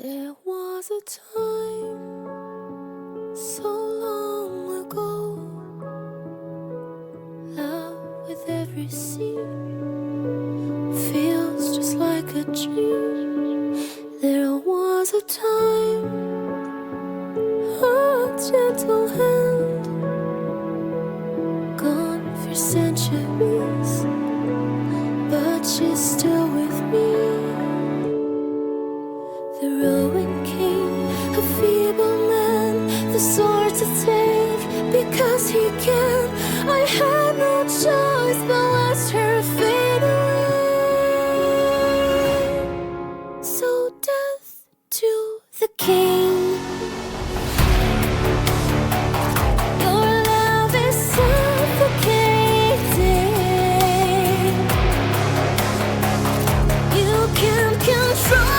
There was a time so long ago, love with every scene feels just like a dream. There was a time, a gentle hand, gone for centuries, but she's still with me. The ruined king, a feeble man, the sword to take because he can. I had no choice but watch her fade away. So death to the king. Your love is suffocating. You can't control.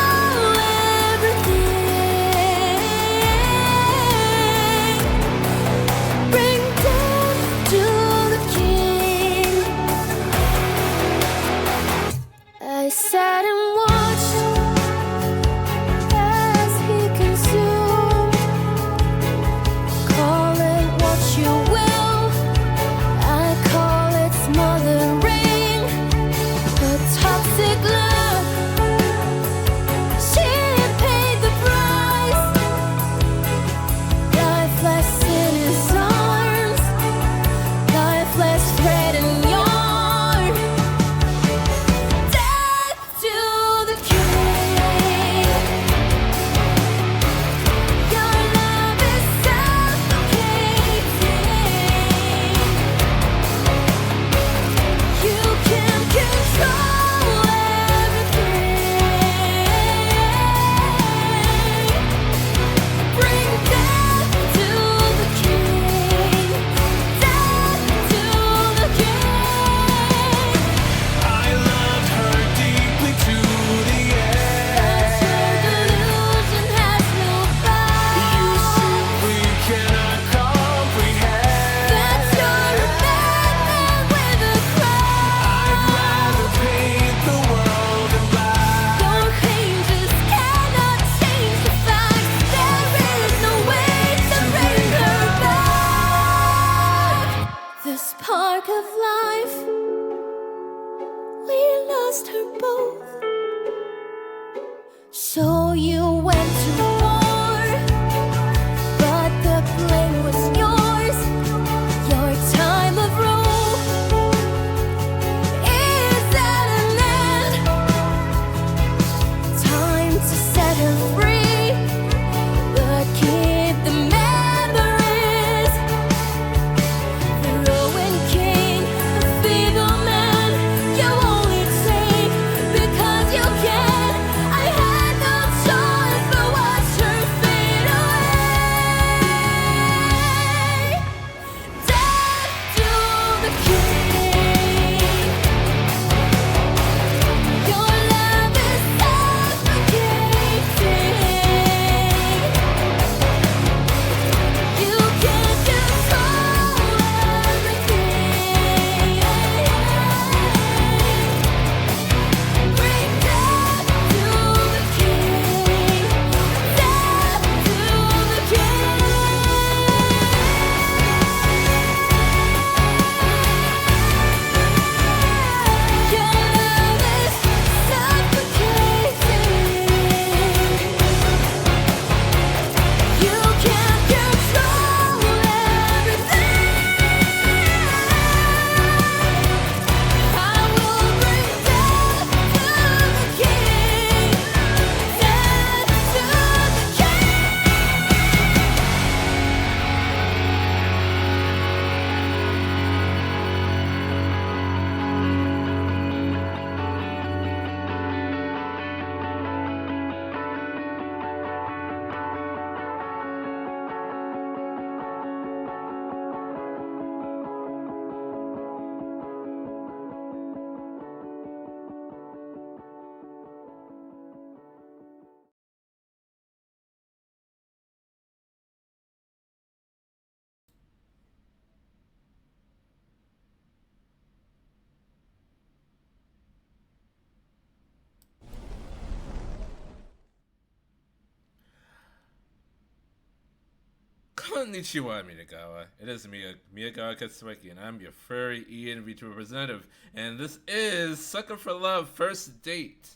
I sat and watched as he consumed. Call it what you will, I call it smothering. The toxic love, she paid the price. Lifeless in his arms, lifeless thread and yarn. Spark of life, we lost her both. So you went to war, but the blame was yours. Your time of rule is at an end. Time to set her free, but keep the memories. The ruined king, a feeble man, you only take because you can. I had no choice. Konnichiwa, Miyagawa. It is Miyagawa Katsueki, and I'm your furry ENV2 representative, and this is Sucker for Love First Date.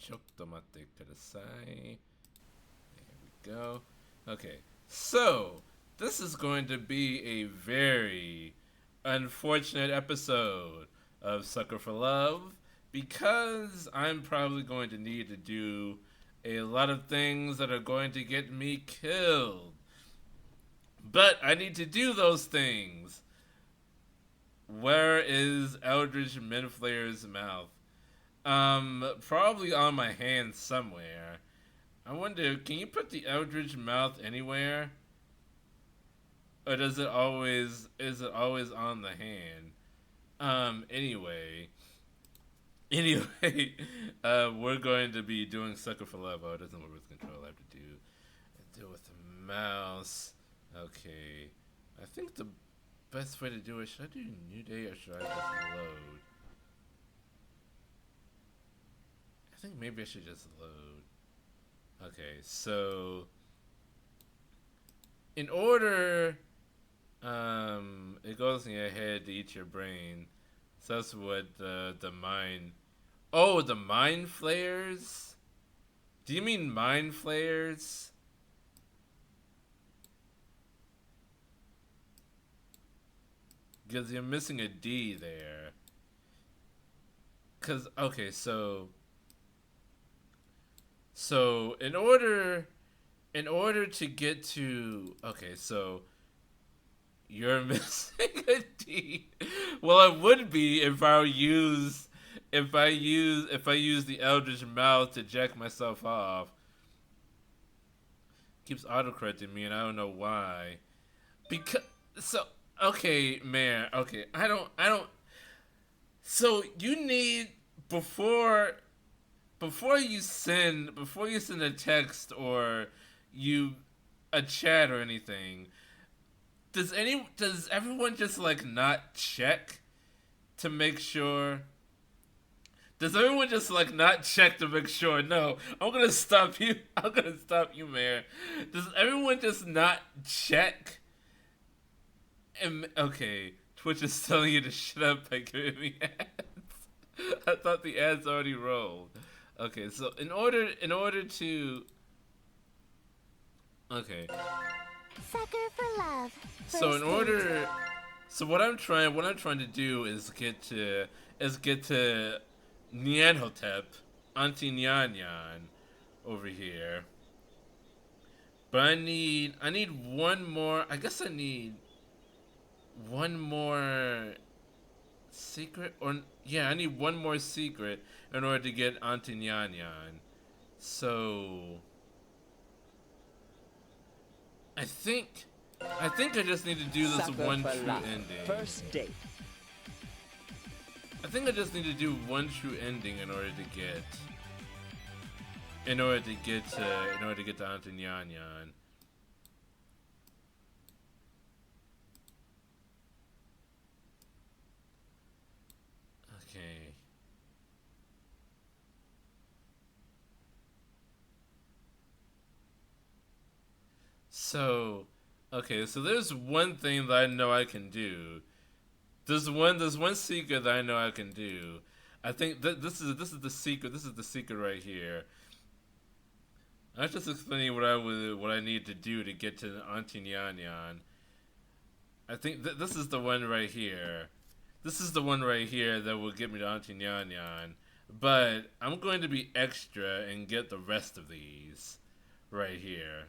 Chotto matte kudasai. There we go. Okay, so this is going to be a very unfortunate episode of Sucker for Love because I'm probably going to need to do a lot of things that are going to get me killed. But I need to do those things. Where is Eldritch Minflayer's mouth? Probably on my hand somewhere. I wonder, can you put the Eldritch mouth anywhere? Or is it always on the hand? Anyway, we're going to be doing Sucker for Love. Oh, it doesn't work with control. I have to deal with the mouse. Okay. I think the best way to do it, should I do New Day or should I just load? I think maybe I should just load. Okay, so in order, it goes in your head to eat your brain. So that's what the mind. Oh, the mind flayers? Do you mean mind flayers? Because you're missing a D there. Cause okay, so in order to get to so you're missing a D. Well, it would be if I use the Eldritch mouth to jack myself off. Keeps autocorrecting me, and I don't know why. Because okay, man. Okay, I don't. So you need before you send a text or a chat or anything. Does everyone just like not check to make sure? Does everyone just like not check to make sure? No, I'm gonna stop you. I'm gonna stop you, Mayor. Does everyone just not check? And okay, Twitch is telling you to shut up by giving me ads. I thought the ads already rolled. Okay, so in order to Sucker for Love. So what I'm trying to do is get to Nyanhotep, Auntie Nyan Nyan, over here. But I need one more. I guess I need one more secret, I need one more secret in order to get Auntie Nyan Nyan. So I think I just need to do this one true ending. First date. I think I just need to do one true ending in order to get to Auntie Nyan Nyan. Okay. So there's one thing that I know I can do. There's one secret that I know I can do. I think this is the secret. This is the secret right here. I'm just explaining what I need to do to get to Auntie Nyan Nyan. I think this is the one right here. This is the one right here that will get me to Auntie Nyan Nyan. But I'm going to be extra and get the rest of these right here.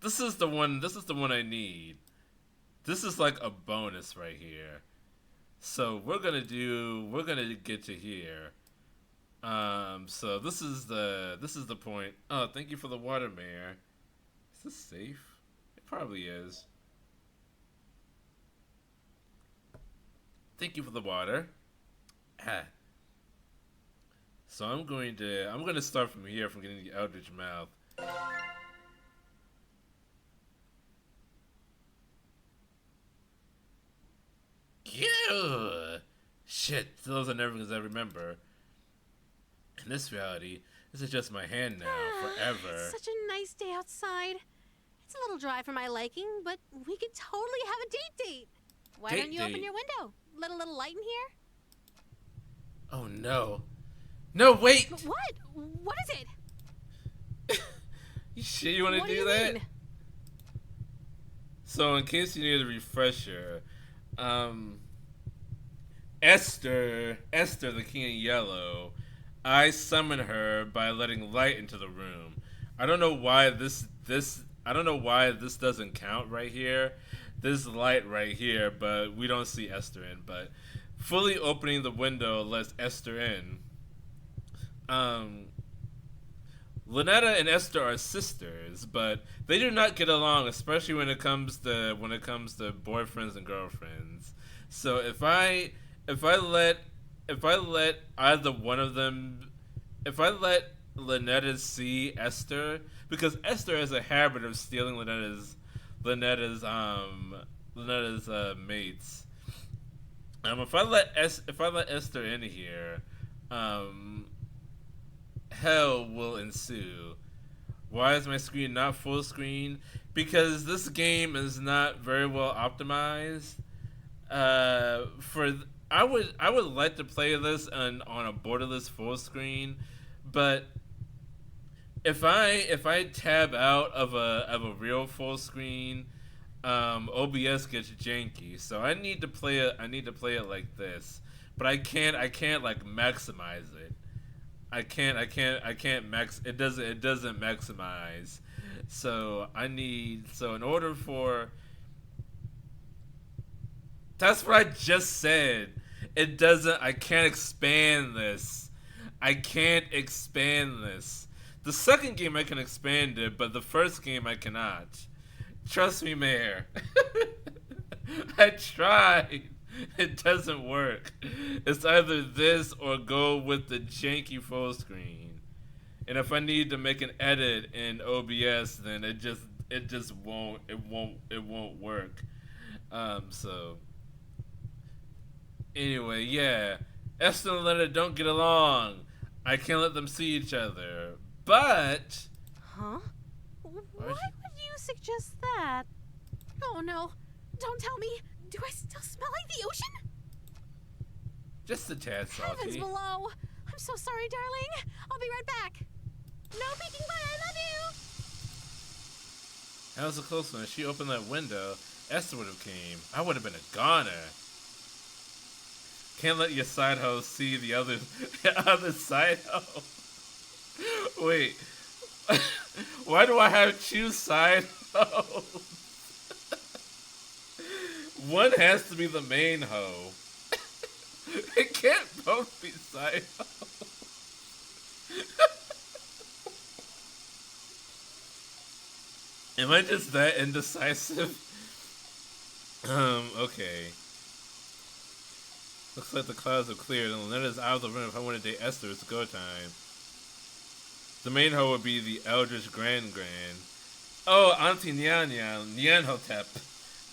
This is the one I need. This is like a bonus right here. So we're gonna get to here. So this is the point. Oh, thank you for the water, Mayor. Is this safe? It probably is. Thank you for the water. So I'm gonna start from here, from getting the Eldritch mouth. Ew! Shit, those are never things I remember. In this reality, this is just my hand now, forever. Such a nice day outside. It's a little dry for my liking, but we could totally have a date. Why don't you open your window? Let a little light in here? Oh no. No, wait! What? What is it? You sure you want to do you that? Mean? So, in case you need a refresher, Esther, the King of Yellow, I summon her by letting light into the room. I don't know why this doesn't count right here. This light right here, but we don't see Esther in. But fully opening the window lets Esther in. Lynetta and Esther are sisters, but they do not get along, especially when it comes to boyfriends and girlfriends. So if I let either one of them, if I let Lynetta see Esther, because Esther has a habit of stealing Lynetta's mates. If I let Esther in here, hell will ensue. Why is my screen not full screen? Because this game is not very well optimized. I would like to play this on a borderless full screen, but if I tab out of a real full screen, OBS gets janky. So I need to play it like this, but I can't like maximize it. I can't max. It doesn't maximize. So in order for. That's what I just said. It doesn't. I can't expand this. I can't expand this. The second game I can expand it, but the first game I cannot. Trust me, Mayor. I tried. It doesn't work. It's either this or go with the janky full screen. And if I need to make an edit in OBS, then it just won't work. So anyway, yeah. Esther and Leonard don't get along. I can't let them see each other. But Huh? Why would you suggest that? Oh no. Don't tell me. Do I still smell like the ocean? Just a tad salty. Heavens below. I'm so sorry, darling. I'll be right back. No peeking, but I love you. That was a close one. If she opened that window, Esther would have came. I would have been a goner. Can't let your side hoe see the other side hoe. Wait. Why do I have two side hoes? One has to be the main hoe. It can't both be side hoes. Am I just that indecisive? Okay. Looks like the clouds have cleared and Leonard's out of the room. If I want to date Esther, it's go time. The main hoe would be the Eldritch Grand. Oh, Auntie Nyanhotep.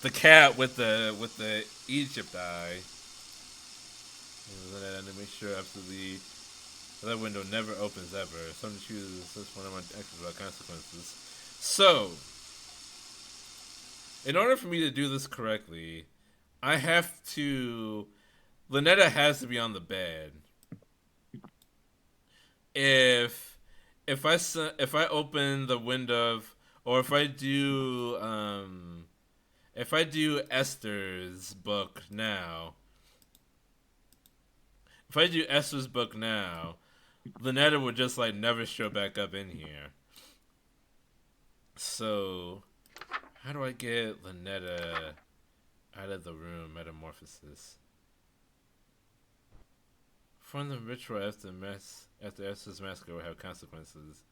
The cat with the Egypt eye. And to make sure absolutely that window never opens ever. Some chooses this one of my extras about consequences. So, in order for me to do this correctly, I have to. Lynetta has to be on the bed. If I open the window of, or if I do Esther's book now. If I do Esther's book now, Lynetta would just like never show back up in here. So, how do I get Lynetta out of the room? Metamorphosis. From the ritual after Esther's massacre will have consequences.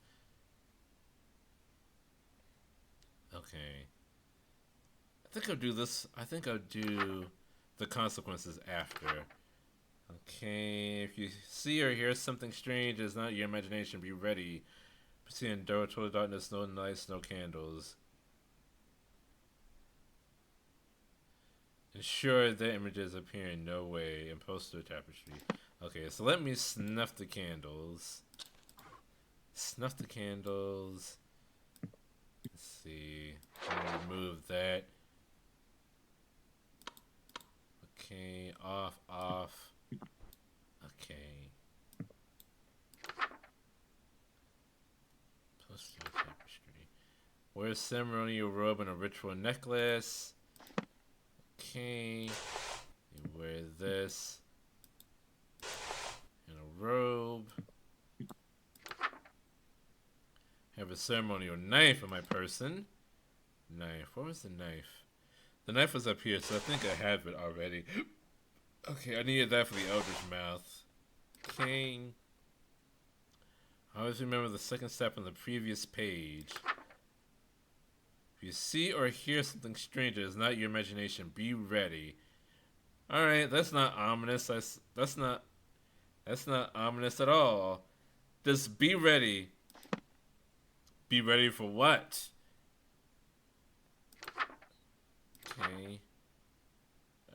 Okay. I think I'll do this. I think I'll do the consequences after. Okay. If you see or hear something strange, it's not your imagination. Be ready. Proceed in total darkness, no lights, no candles. Ensure that images appear in no way in poster tapestry. Okay, so let me snuff the candles. Snuff the candles. Let's see. I'm gonna remove that. Okay, off. Okay. Poster tapestry. Wear a ceremonial robe and a ritual necklace. Okay. You wear this. And a robe. Have a ceremonial knife on my person. Knife. What was the knife? The knife was up here, so I think I have it already. Okay, I needed that for the Eldritch mouth. King. Always remember the second step on the previous page. If you see or hear something strange that is not your imagination, be ready. Alright, that's not ominous. That's not ominous at all. Just be ready. Be ready for what? Okay.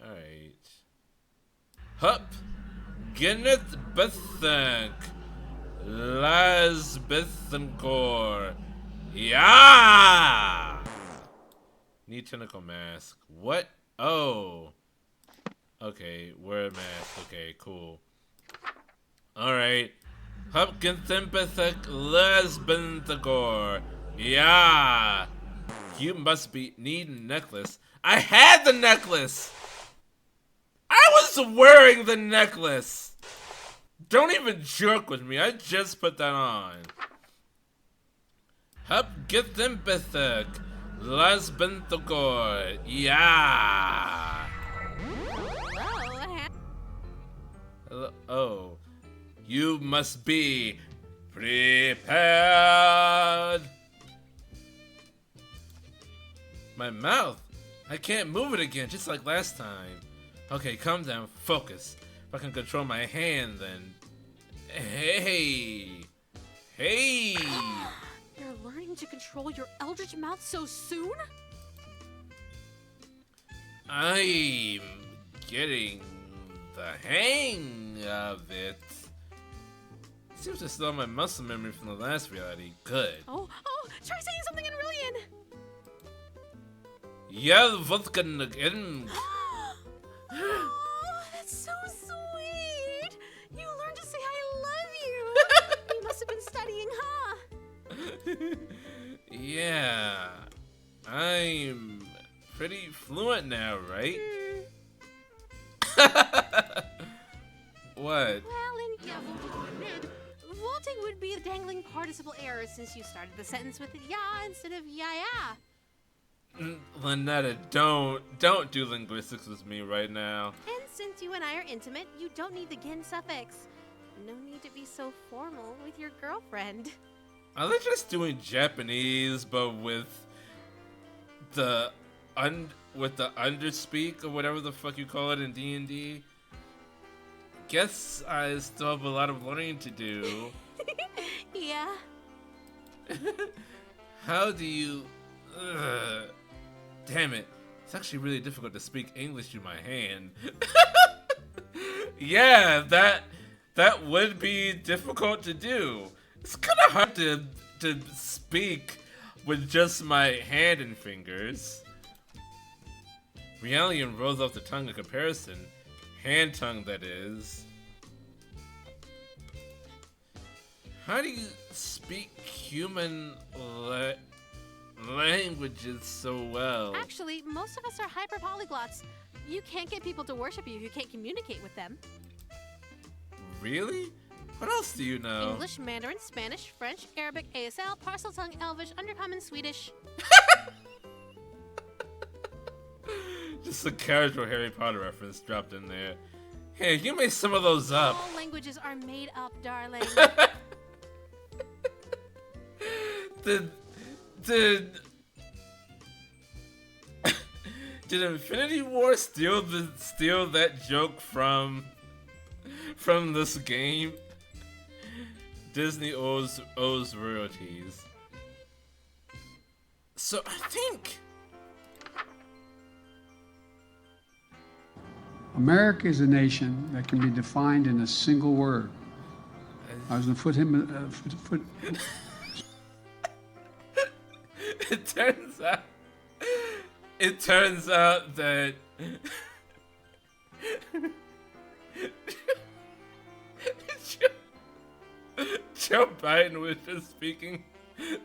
Alright. Hup! Ginneth Bethank! Las Bethankor! Yeah! Need tentacle mask. What? Oh. Okay, wear a mask. Okay, cool. Alright. Hupkin Thimpethek Lesbenthagor. Yeah. You must be needing a necklace. I had the necklace! I was wearing the necklace! Don't even joke with me. I just put that on. Hupkin Thimpethek Lesbenthagor. Yeah. Oh. You must be prepared. My mouth. I can't move it again, just like last time. Okay, calm down. Focus. If I can control my hand, then... Hey. Hey. You're learning to control your Eldritch mouth so soon? I'm getting the hang of it. Seems to still have my muscle memory from the last reality. Good. Oh, try saying something in Rillian. Yeah, Vulcan again. Oh, that's so sweet. You learned to say I love you. You must have been studying, huh? Yeah. I'm pretty fluent now, right? What? Well, vaulting would be a dangling participle error since you started the sentence with ya instead of ya. Lynetta, don't do linguistics with me right now. And since you and I are intimate, you don't need the gin suffix. No need to be so formal with your girlfriend. I was just doing Japanese, but with the underspeak or whatever the fuck you call it in D&D. Guess I still have a lot of learning to do. Yeah. How do you... Damn it. It's actually really difficult to speak English through my hand. Yeah, that would be difficult to do. It's kind of hard to speak with just my hand and fingers. Realian rolls off the tongue in comparison. Hand tongue, that is. How do you speak human languages so well? Actually, most of us are hyper-polyglots. You can't get people to worship you if you can't communicate with them. Really? What else do you know? English, Mandarin, Spanish, French, Arabic, ASL, Parcel Tongue, Elvish, Undercommon, Swedish. Just a casual Harry Potter reference dropped in there. Hey, you made some of those up. All languages are made up, darling. Did Infinity War steal that joke from this game? Disney owes royalties. So I think America is a nation that can be defined in a single word. I was going to it turns out that Joe Biden was just speaking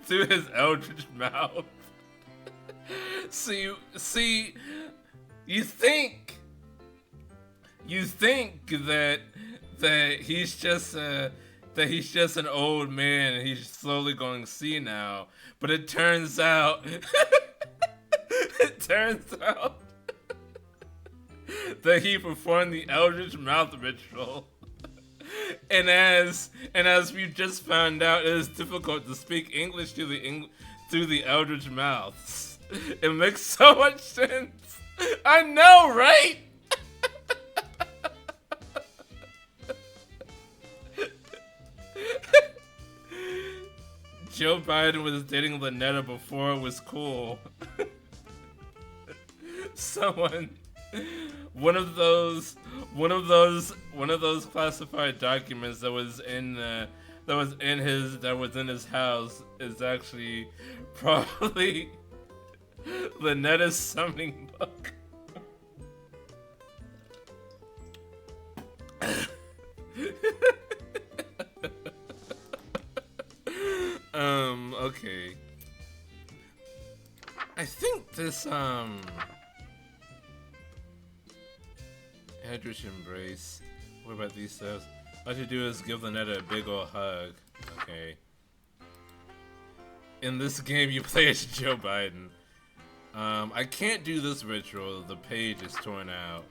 through his eldritch mouth. See, you think that he's just an old man and he's slowly going senile, but it turns out that he performed the eldritch mouth ritual. And as we just found out, it is difficult to speak English through the eldritch mouths. It makes so much sense. I know, right? Joe Biden was dating Lynetta before it was cool. One of those classified documents that was in his house is actually probably Lynetta's summoning book. Okay. I think this Eldritch embrace. What about these steps? All you do is give Lynetta a big ol' hug. Okay. In this game, you play as Joe Biden. I can't do this ritual. The page is torn out.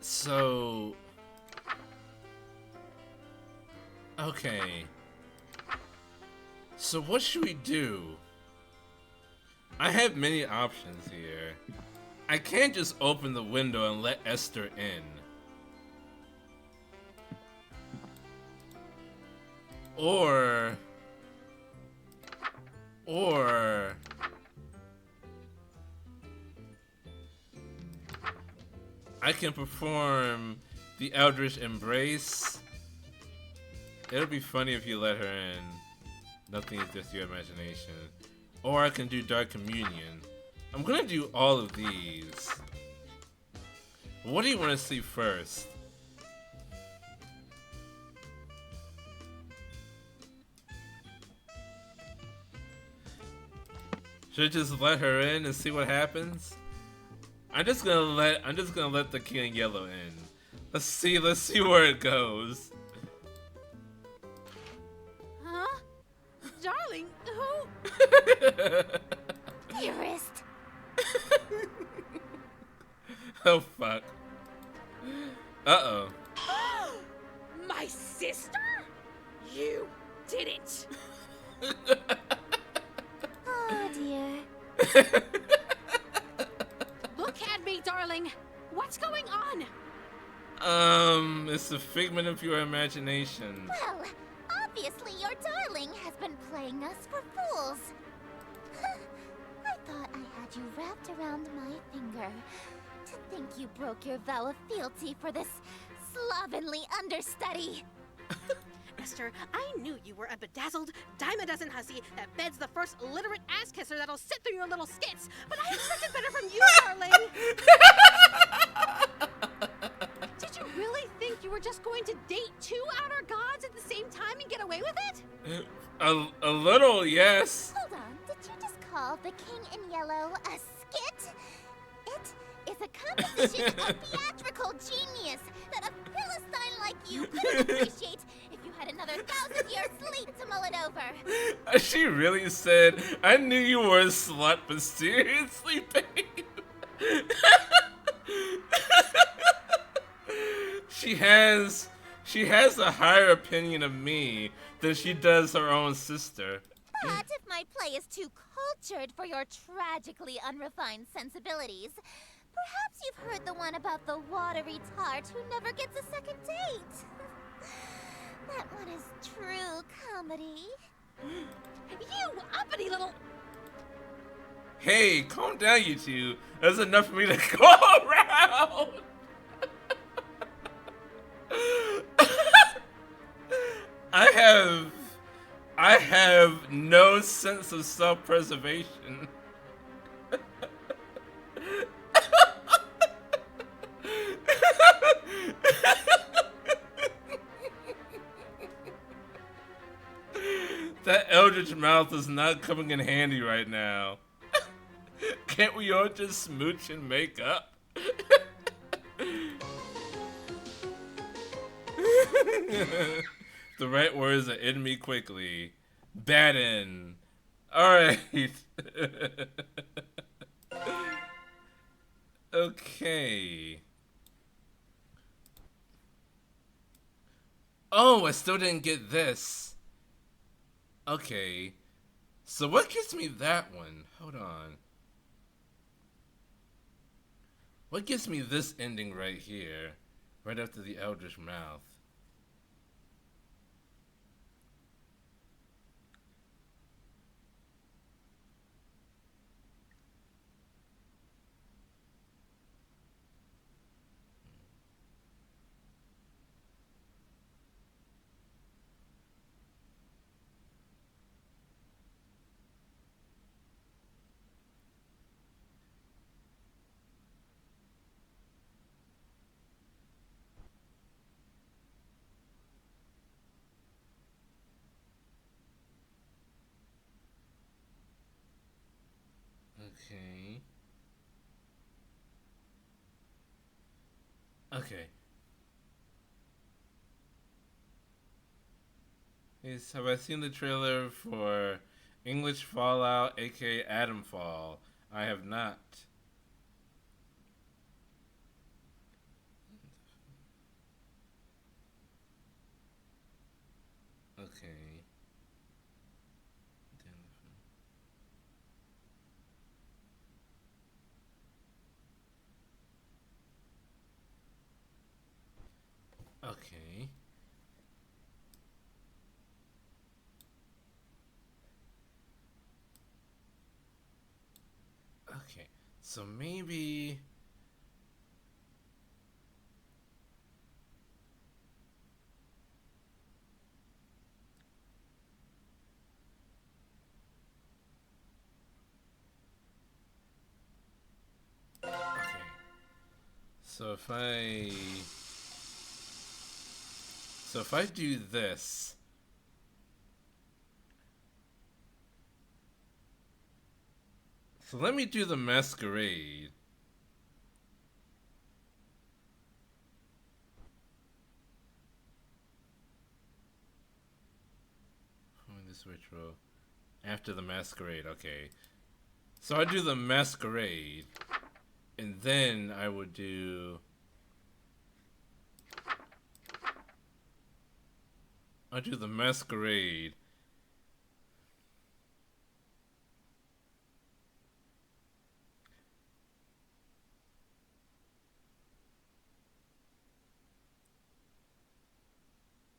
So... okay. So what should we do? I have many options here. I can't just open the window and let Esther in. Or I can perform the Eldritch Embrace. It'll be funny if you let her in. Nothing is just your imagination. Or I can do Dark Communion. I'm gonna do all of these. What do you want to see first? Should I just let her in and see what happens? I'm just gonna let the King in Yellow in. Let's see where it goes. Huh? Darling, who? Dearest. Oh fuck. Uh-oh. My sister? You did it. Oh dear. Look at me, darling. What's going on? It's a figment of your imagination. Well, obviously your darling has been playing us for fools. I thought I had you wrapped around my finger. To think you broke your vow of fealty for this slovenly understudy. Esther, I knew you were a bedazzled, dime-a-dozen hussy that beds the first literate ass-kisser that'll sit through your little skits. But I expected better from you, darling. Did you really think you were just going to date two outer gods at the same time and get away with it? A little, yes. Hold on, did you just call the King in Yellow a skit? It is a composition of theatrical genius that a Philistine like you couldn't appreciate if you had another 1,000 years sleep to mull it over. She really said, I knew you were a slut, but seriously, babe? She has a higher opinion of me than she does her own sister. But if my play is too cultured for your tragically unrefined sensibilities, perhaps you've heard the one about the watery tart who never gets a second date. That one is true comedy. You uppity little... Hey, calm down, you two. That's enough for me to go around. I have no sense of self-preservation. That Eldritch mouth is not coming in handy right now. Can't we all just smooch and make up? The right words are in me quickly. Batten. Alright. Okay. Oh, I still didn't get this. Okay. So what gives me that one? Hold on. What gives me this ending right here? Right after the Eldritch mouth. Okay. Okay. Yes, have I seen the trailer for English Fallout, aka Atomfall? I have not. Okay. Okay. Okay. So maybe. Okay. So if I. So if I do this. So let me do the masquerade. This ritual. After the masquerade, okay. So I do the masquerade. And then I would do. I do the masquerade.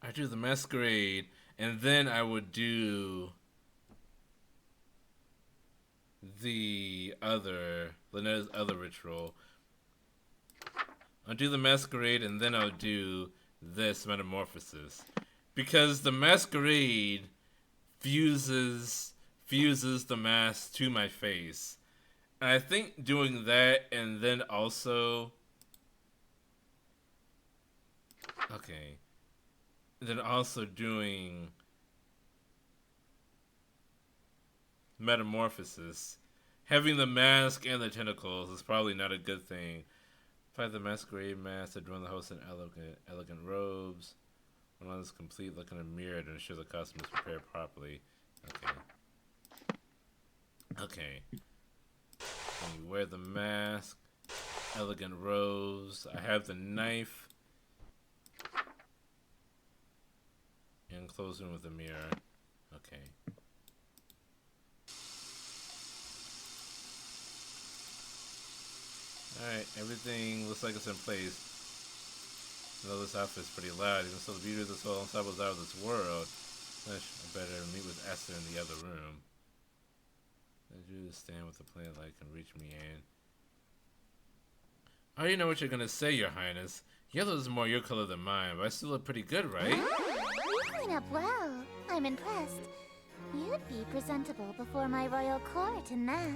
I do the masquerade, and then I would do Lynette's other ritual. I'll do the masquerade, and then I'll do this metamorphosis. Because the masquerade fuses the mask to my face. And I think doing that, and then also... Okay. And then also doing metamorphosis. Having the mask and the tentacles is probably not a good thing. Find the masquerade mask, adorn the host in elegant robes. When all is complete, look in a mirror to ensure the costume is prepared properly. Okay. Okay. When you wear the mask, elegant robes. I have the knife. And closing with a mirror. Okay. Alright, everything looks like it's in place. I know this outfit's pretty loud, even so the beauty of this whole ensemble is out of this world. I better meet with Esther in the other room. I do stand with the plant light can reach me in. I already know what you're gonna say, Your Highness. Yellow is more your color than mine, but I still look pretty good, right? You line up well. I'm impressed. You'd be presentable before my royal court in that.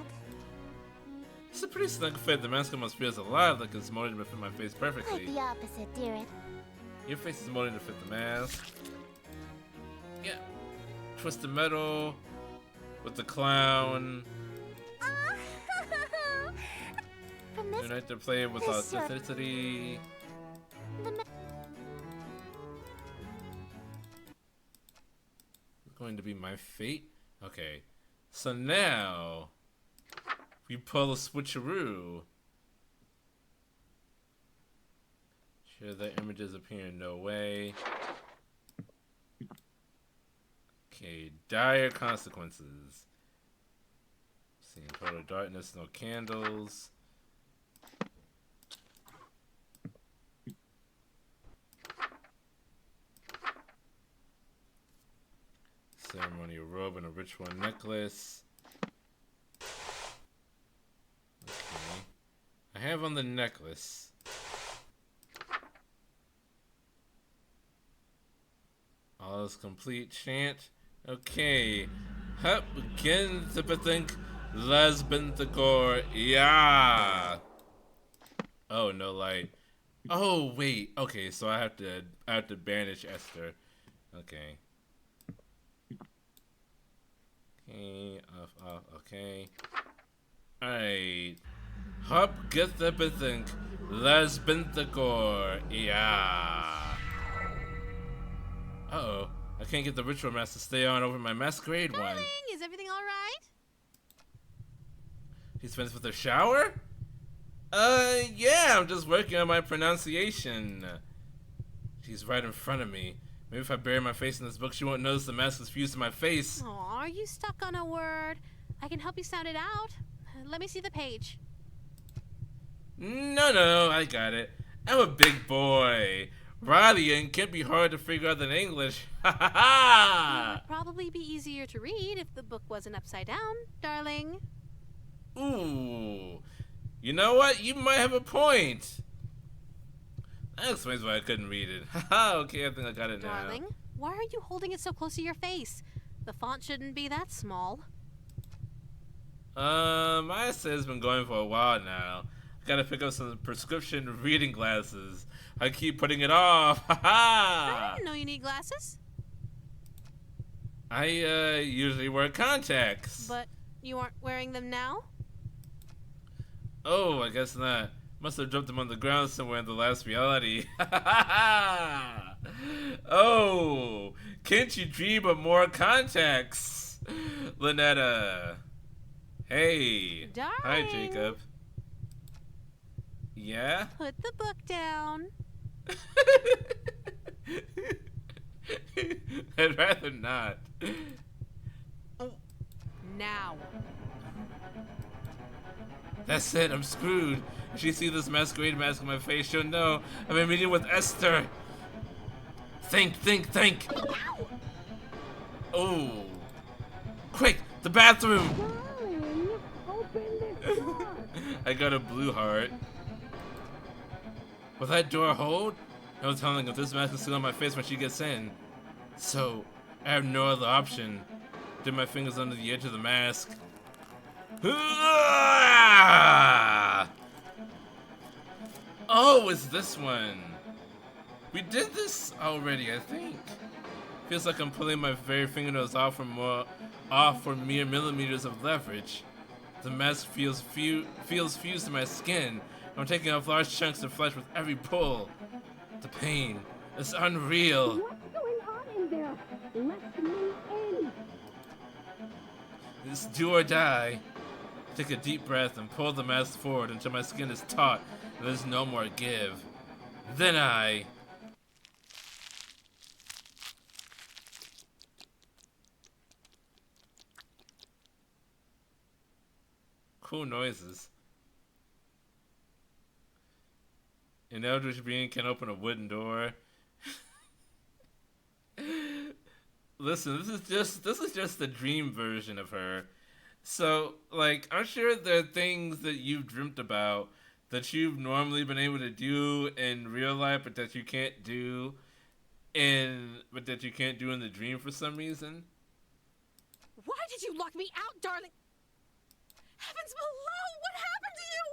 It's a pretty snug fit. The mask almost feels alive, like it's molded to fit my face perfectly. Quite the opposite, dear. Your face is molded to fit the mask. Yeah. Twisted metal with the clown. From this, You have to play with this shirt. authenticity. the ma- Going to be my fate? Okay. So now we pull a switcheroo. Sure the images appear in no way. Okay, dire consequences. Seeing total darkness, no candles. Ceremonial robe and a ritual necklace. Okay. I have on the necklace. All is complete chant. Okay. Hup, begin to bethink. Lesbin the core. Yeah. Oh, no light. Oh, wait. Okay, so I have to banish Esther. Okay. Okay, off, okay. Alright. Hop, get the bethink. Lesbin the core. Yeah. Uh-oh. I can't get the ritual mask to stay on over my masquerade one. Darling, is everything all right? He's finished with a shower? Yeah, I'm just working on my pronunciation. She's right in front of me. Maybe if I bury my face in this book, she won't notice the mask is fused to my face. Aw, are you stuck on a word? I can help you sound it out. Let me see the page. No, I got it. I'm a big boy. Radiant can't be hard to figure out than English. Ha ha It ha! would probably be easier to read if the book wasn't upside down, darling. Ooh. You know what? You might have a point. That explains why I couldn't read it. Haha, okay, I think I got it now. Darling, why are you holding it so close to your face? The font shouldn't be that small. My essay's been going for a while now. I gotta pick up some prescription reading glasses. I keep putting it off. I Haha! didn't know you need glasses, I usually wear contacts. but you aren't wearing them now? Oh, I guess not. Must have dropped them on the ground somewhere in the last reality. Oh, can't you dream of more contacts? Lynetta. Hey. Hi, Darling. Jacob. Yeah? Put the book down. I'd rather not. Now. That's it, I'm screwed. If she sees this masquerade mask on my face, she'll know I'm in a meeting with Esther. Think. Oh. Quick, the bathroom. Darling, open this door. I got a blue heart. Will that door hold? No telling if this mask is still on my face when she gets in. So, I have no other option. Dip my fingers under the edge of the mask. Oh, it's this one. We did this already, I think. Feels like I'm pulling my very fingernails off for mere millimeters of leverage. The mask feels fused to my skin. I'm taking off large chunks of flesh with every pull. The pain is unreal. What's going on in there? Let me in. It's do or die. Take a deep breath and pull the mask forward until my skin is taut and there's no more give. Then I... Cool noises. An eldritch being can open a wooden door. Listen, this is just the dream version of her. So, like, I'm sure there are things that you've dreamt about that you've normally been able to do in real life, but that you can't do in the dream for some reason. Why did you lock me out, darling? Heavens below, what happened to you?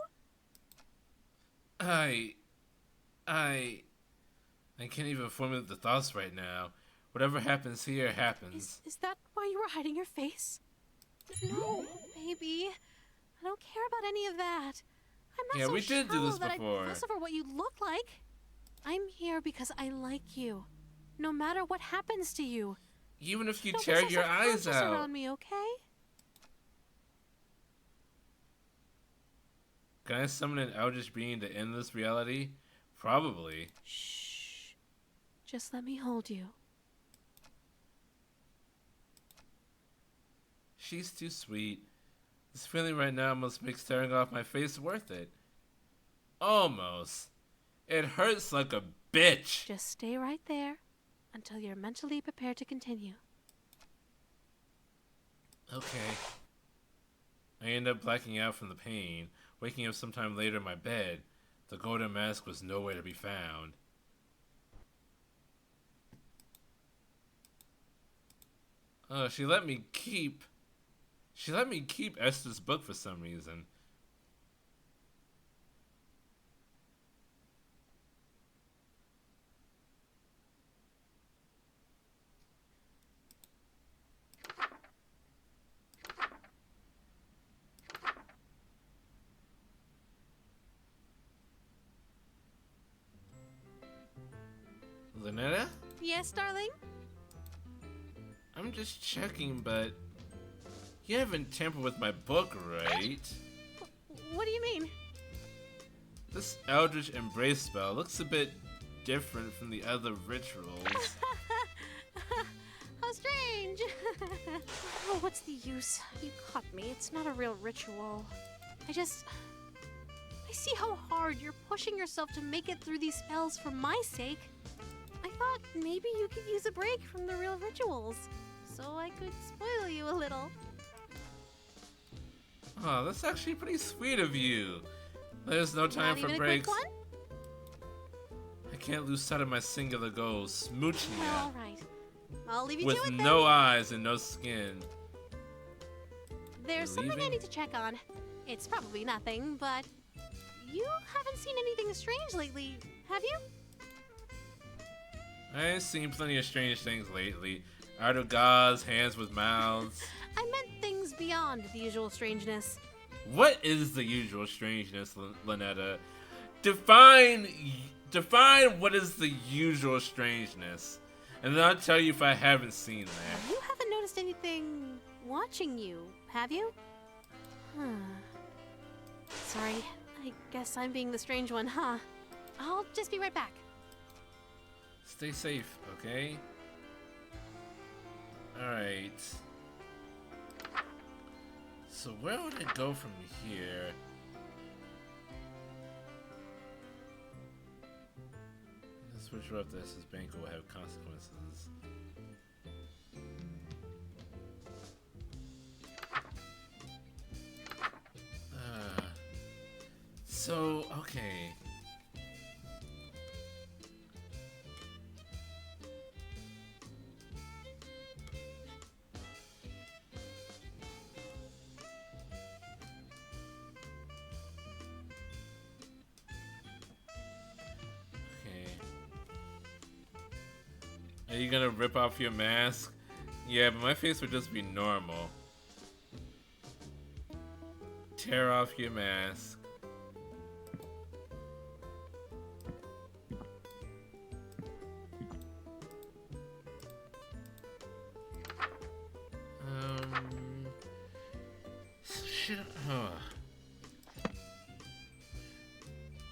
I can't even formulate the thoughts right now. Whatever happens here happens. Is that why you were hiding your face? No, baby. I don't care about any of that. I'm not Yeah, so we did do shallow this that before. I'd fuss over what you look like. I'm here because I like you. No matter what happens to you. Even if you Don't tear be so your eyes self-conscious out. around me, okay? Can I summon an Eldritch being to end this reality? Probably. Shh. Just let me hold you. She's too sweet. This feeling right now must make staring off my face worth it. Almost. It hurts like a bitch. Just stay right there until you're mentally prepared to continue. Okay. I end up blacking out from the pain, waking up sometime later in my bed. The golden mask was nowhere to be found. She let me keep Esther's book for some reason. Lynetta? Yes, darling? I'm just checking, but you haven't tampered with my book, right? What do you mean? This Eldritch Embrace spell looks a bit different from the other rituals. How strange. Oh, what's the use? You caught me. It's not a real ritual. I see how hard you're pushing yourself to make it through these spells for my sake. I thought maybe you could use a break from the real rituals, so I could spoil you a little. Oh, that's actually pretty sweet of you. There's no time Not for even breaks. a quick one? I can't lose sight of my singular goal, smooching you. All right. I'll leave you With to it no then. eyes and no skin. There's something I leaving? need to check on. It's probably nothing, but you haven't seen anything strange lately, have you? I've seen plenty of strange things lately. Art of gods, hands with mouths. I meant things beyond the usual strangeness. What is the usual strangeness, Lynetta? Define what is the usual strangeness, and then I'll tell you if I haven't seen that. You haven't noticed anything watching you, have you? Sorry, I guess I'm being the strange one, huh? I'll just be right back. Stay safe, okay? Alright. So where would I go from here? Let's switch her up this bank will have consequences. So, okay. Are you gonna rip off your mask? Yeah, but my face would just be normal. Tear off your mask. Shit.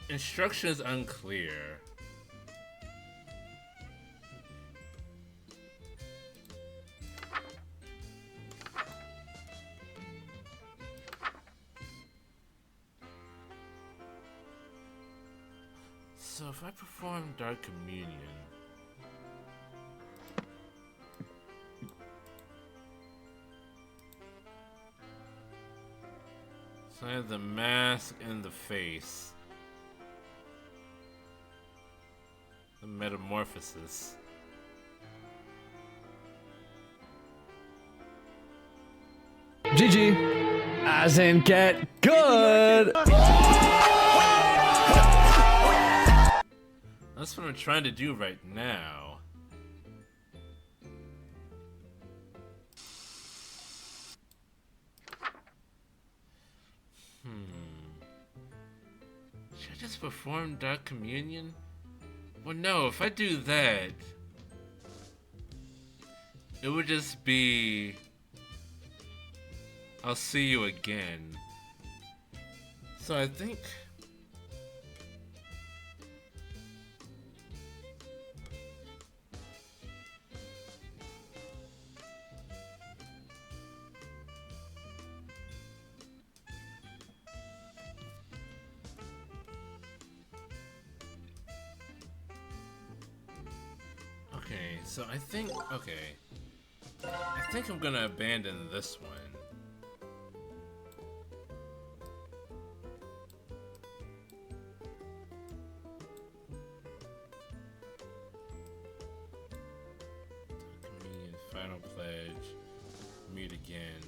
Instructions unclear. So if I perform Dark Communion, so I have the mask and the face, the metamorphosis. GG. As in get good. That's what I'm trying to do right now. Should I just perform Dark Communion? Well, no, if I do that, it would just be, I'll see you again. So I think, okay, so I think, okay. I think I'm gonna abandon this one. Communion, final pledge, meet again.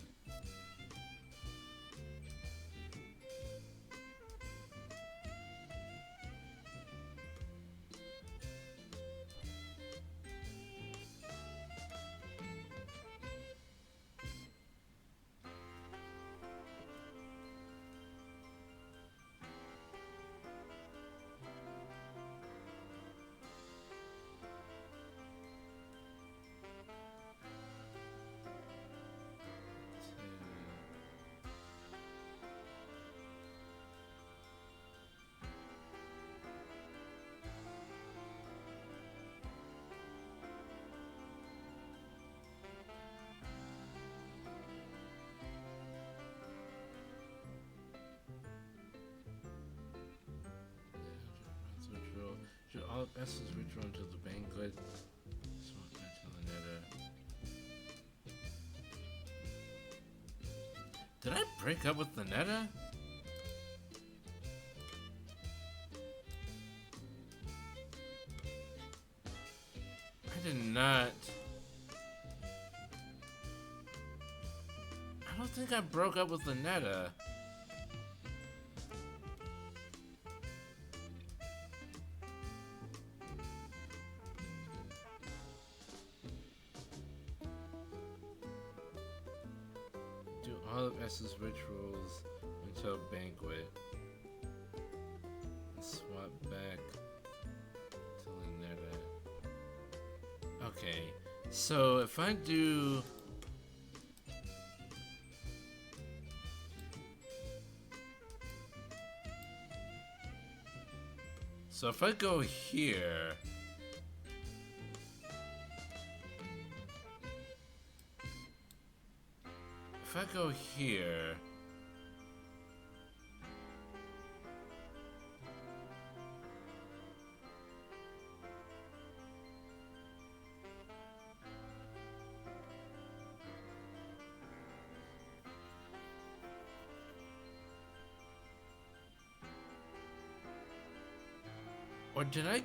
Should all essence withdrawn to the banquet? Swap back to the Netta. Did I break up with the Netta? I did not. I don't think I broke up with the Netta. All of S's rituals until banquet. And swap back to Lynetta. Okay, so if I do... So if I go here... If I go here, or did I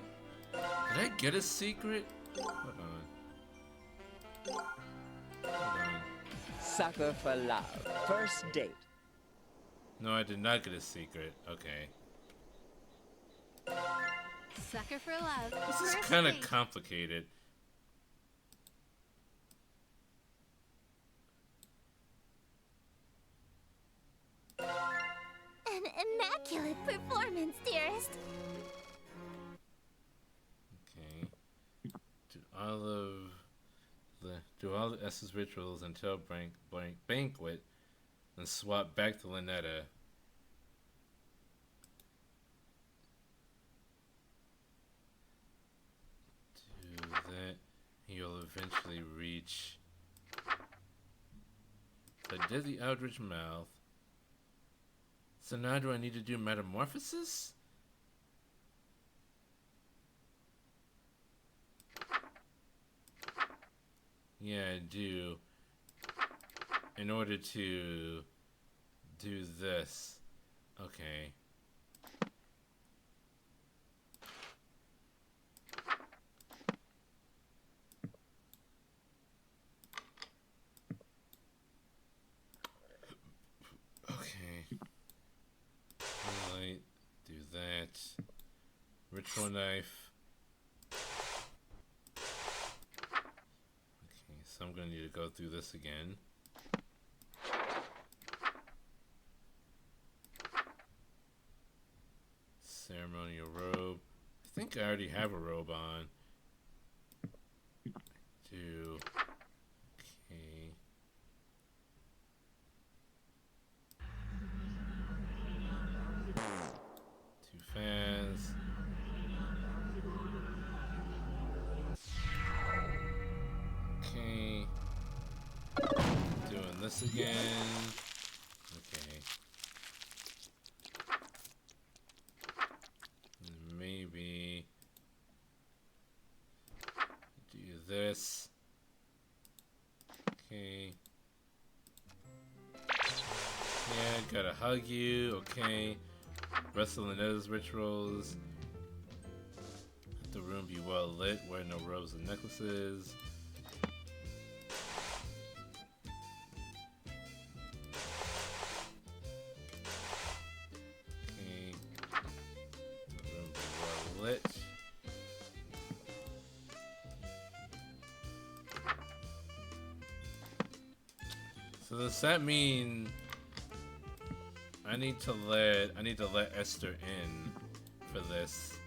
get a secret? Hold on. Hold on. Sucker for love. First date. No, I did not get a secret. Okay. Sucker for love. This is First kind of date. complicated. An immaculate performance, dearest. Okay. Do all the S's rituals until banquet, and swap back to Lynetta. Do that, you'll eventually reach. So I did the Eldritch mouth. So now do I need to do metamorphosis? Yeah, I do. In order to do this. Okay. Ritual knife. Okay, so I'm gonna need to go through this again. Ceremonial robe. I think I already have a robe on. Do. Okay. Too fast. Okay. Doing this again. Okay. Maybe do this. Okay. Yeah, gotta hug you. Okay. Wrestle and those rituals. Let the room be well lit. Wear no robes and necklaces. Okay. The room be well lit. So does that mean I need to let Esther in for this?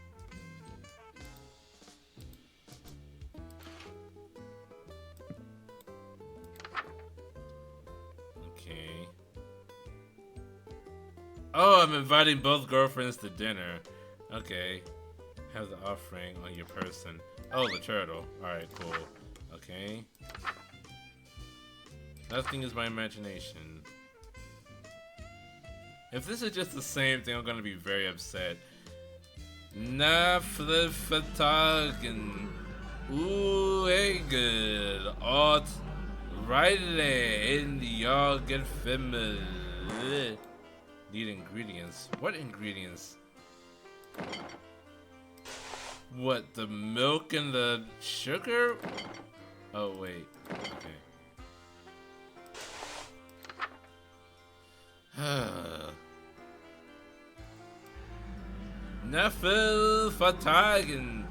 Okay. Oh, I'm inviting both girlfriends to dinner. Okay. Have the offering on your person. Oh, the turtle. Alright, cool. Okay. Nothing is my imagination. If this is just the same thing, I'm gonna be very upset. Naflifatagen. Uegel. Ot. Riley. In the yogurt family. Need ingredients. What ingredients? What, the milk and the sugar? Oh, wait. Okay. Nefel Fatagen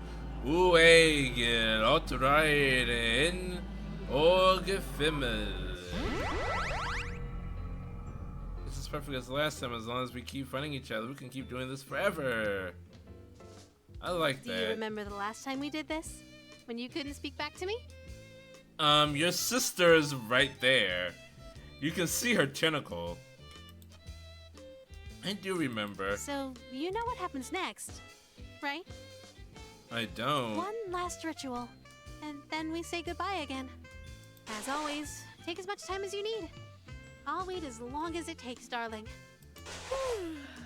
Uegen Otraiden Orgefimmel. This is perfect as last time. As long as we keep finding each other, we can keep doing this forever. I like that. Do you remember the last time we did this? When you couldn't speak back to me? Your sister is right there. You can see her tentacle. I do remember. So, you know what happens next, right? I don't. One last ritual, and then we say goodbye again. As always, take as much time as you need. I'll wait as long as it takes, darling.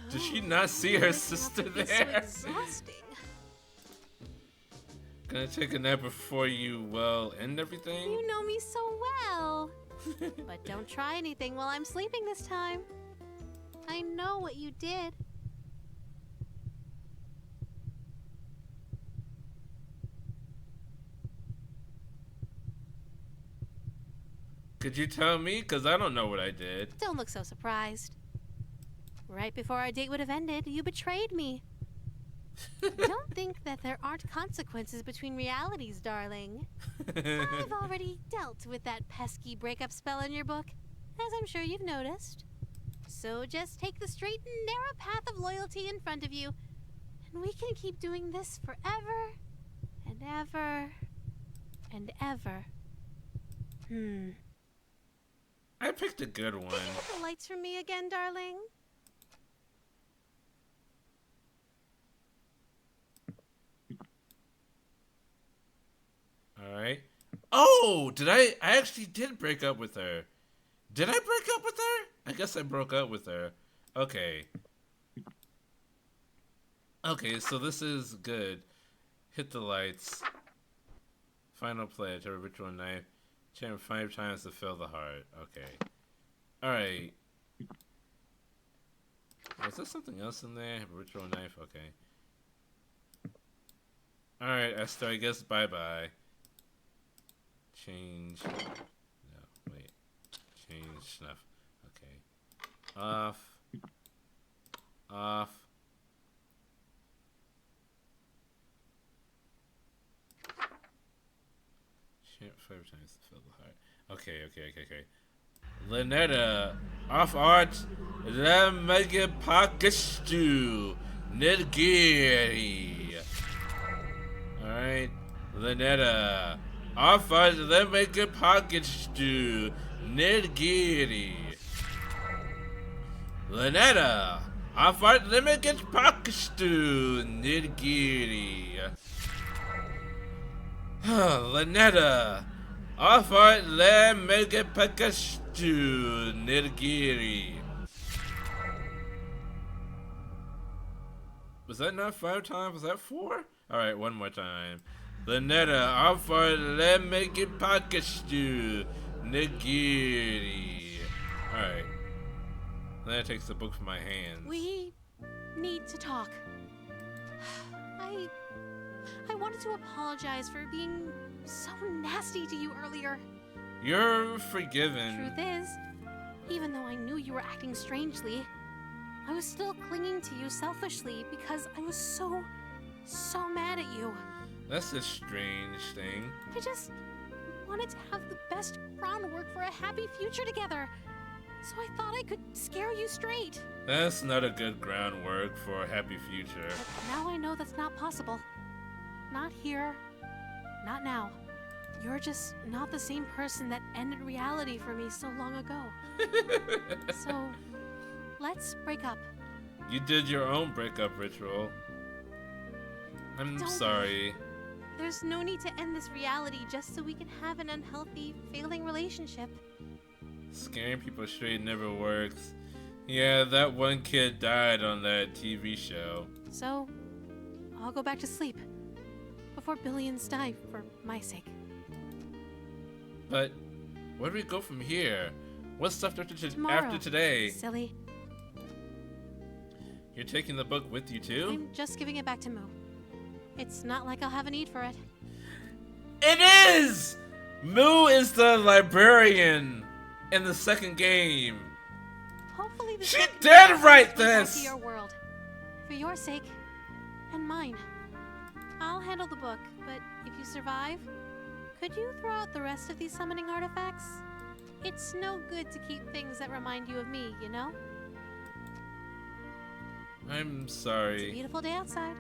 Does she not see her sister It's there? so exhausting. Gonna take a nap before you, end everything? You know me so well. But don't try anything while I'm sleeping this time. I know what you did. Could you tell me? Because I don't know what I did. Don't look so surprised. Right before our date would have ended, you betrayed me. Don't think that there aren't consequences between realities, darling. I've already dealt with that pesky breakup spell in your book, as I'm sure you've noticed. So just take the straight and narrow path of loyalty in front of you, and we can keep doing this forever and ever and ever. I picked a good one. Can you hit the lights for me again, darling? Alright. Oh! I actually did break up with her. Did I break up with her? I guess I broke up with her. Okay. Okay, so this is good. Hit the lights. Final pledge, a ritual knife. Chant 5 times to fill the heart. Okay. Alright. Was there something else in there? A ritual knife? Okay. Alright, Esther, I guess bye-bye. Change. No, wait. Change snuff. Okay. Off. Off. Chant 5 times to fill the heart. Okay. Lynetta, off art, la mega pakistu, nidgiri. Alright, Lynetta, off art, la mega pakistu, nidgiri. Lynetta, off art, la mega pakistu, nidgiri. Lynetta, off art, la mega pakistu. Nidgiri. Was that not 5 times? Was that 4? Alright, one more time. Lynetta, Alpha, let me get Pakachu. Nigiri. Alright. Then it takes the book from my hands. We need to talk. I wanted to apologize for being so nasty to you earlier. You're forgiven. Truth is, even though I knew you were acting strangely, I was still clinging to you selfishly because I was so mad at you. That's a strange thing. I just wanted to have the best groundwork for a happy future together. So I thought I could scare you straight. That's not a good groundwork for a happy future. But now I know that's not possible. Not here. Not now. You're just not the same person that ended reality for me so long ago. So, let's break up. You did your own breakup ritual. I'm Don't sorry. worry. There's no need to end this reality just so we can have an unhealthy, failing relationship. Scaring people straight never works. Yeah, that one kid died on that TV show. So, I'll go back to sleep. Before billions die for my sake. But where do we go from here? What's after Tomorrow, after today? Silly. You're taking the book with you too? I'm just giving it back to Moo. It's not like I'll have a need for it. It is! Moo is the librarian in the second game. Hopefully this She book did can write bring back this! to your world. For your sake and mine. I'll handle the book, but if you survive, could you throw out the rest of these summoning artifacts? It's no good to keep things that remind you of me, you know? I'm It's a sorry. beautiful day outside.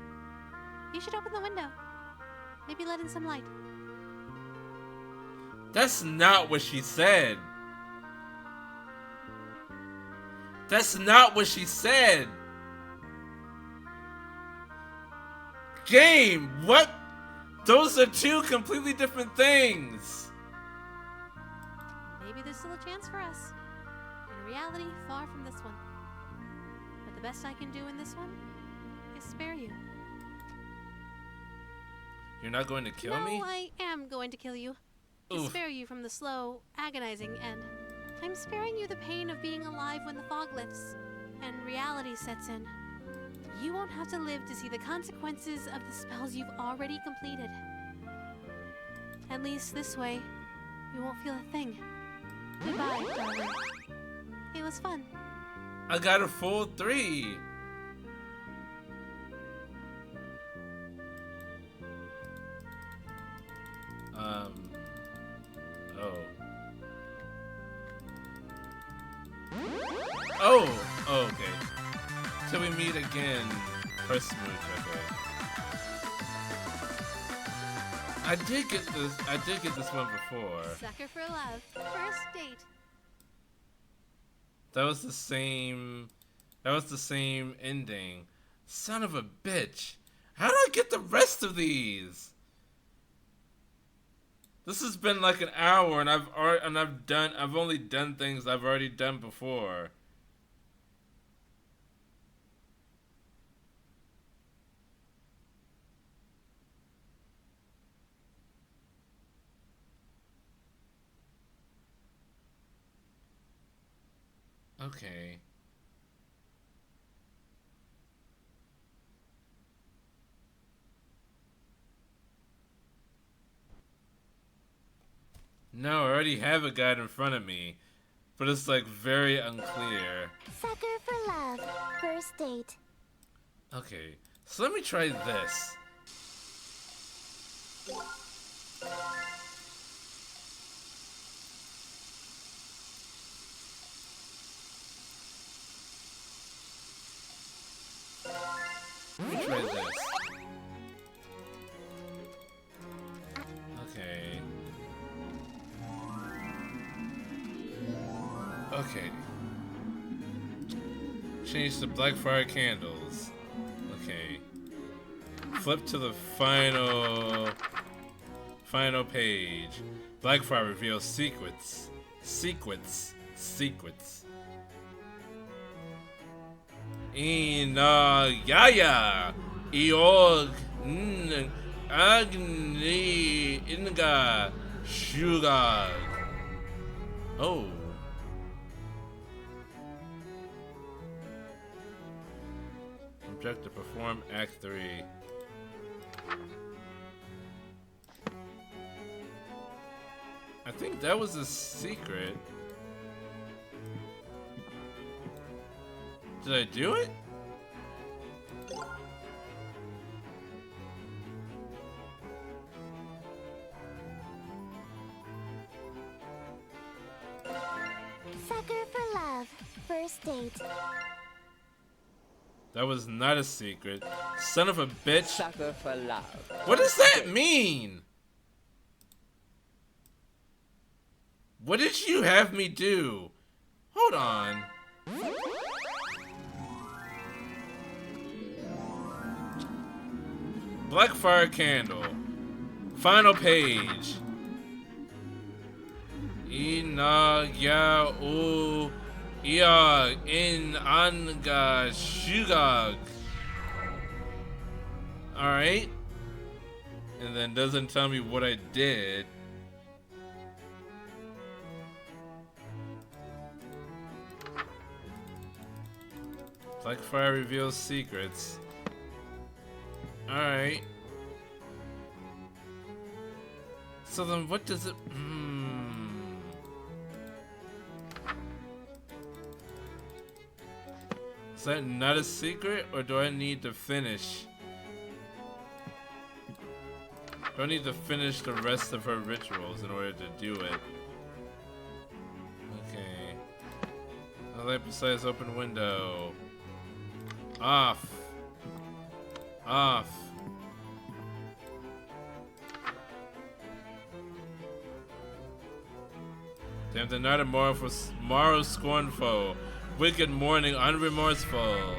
You should open the window. Maybe let in some light. That's not what she said. That's not what she said. Game, what? Those are two completely different things. Maybe there's still a chance for us. In a reality far from this one. But the best I can do in this one is spare you. You're not going to kill No, me? I am going to kill you. To Oof. spare you from the slow, agonizing end. I'm sparing you the pain of being alive when the fog lifts and reality sets in. You won't have to live to see the consequences of the spells you've already completed. At least this way, you won't feel a thing. Goodbye, darling. It was fun. I got a full 3. Oh, okay. Till we meet again. Press smooth, okay. I did get this one before. Sucker for love. First date. That was the same ending. Son of a bitch. How do I get the rest of these? This has been like an hour and I've only done things I've already done before. Okay. No, I already have a guide in front of me, but it's like very unclear. Sucker for love. First date. Okay, so let me try this. Okay. Change to Blackfire candles. Okay. Flip to the final page. Blackfire reveals secrets. Yaya Iog Agni Inga Shugag. Oh. Objective perform Act 3. I think that was a secret. Did I do it? Sucker for love. First date. That was not a secret. Son of a bitch. Sucker for love. What does that mean? What did you have me do? Hold on. Blackfire candle. Final page. Ina ya u ia in anga shugag. Alright. And then doesn't tell me what I did. Blackfire reveals secrets. Alright. So then what does it... Is that not a secret, or do I need to finish? Do I need to finish the rest of her rituals in order to do it? Okay. No light besides open window. Off. Off. Damn the night of morrow scornful. Wicked morning unremorseful.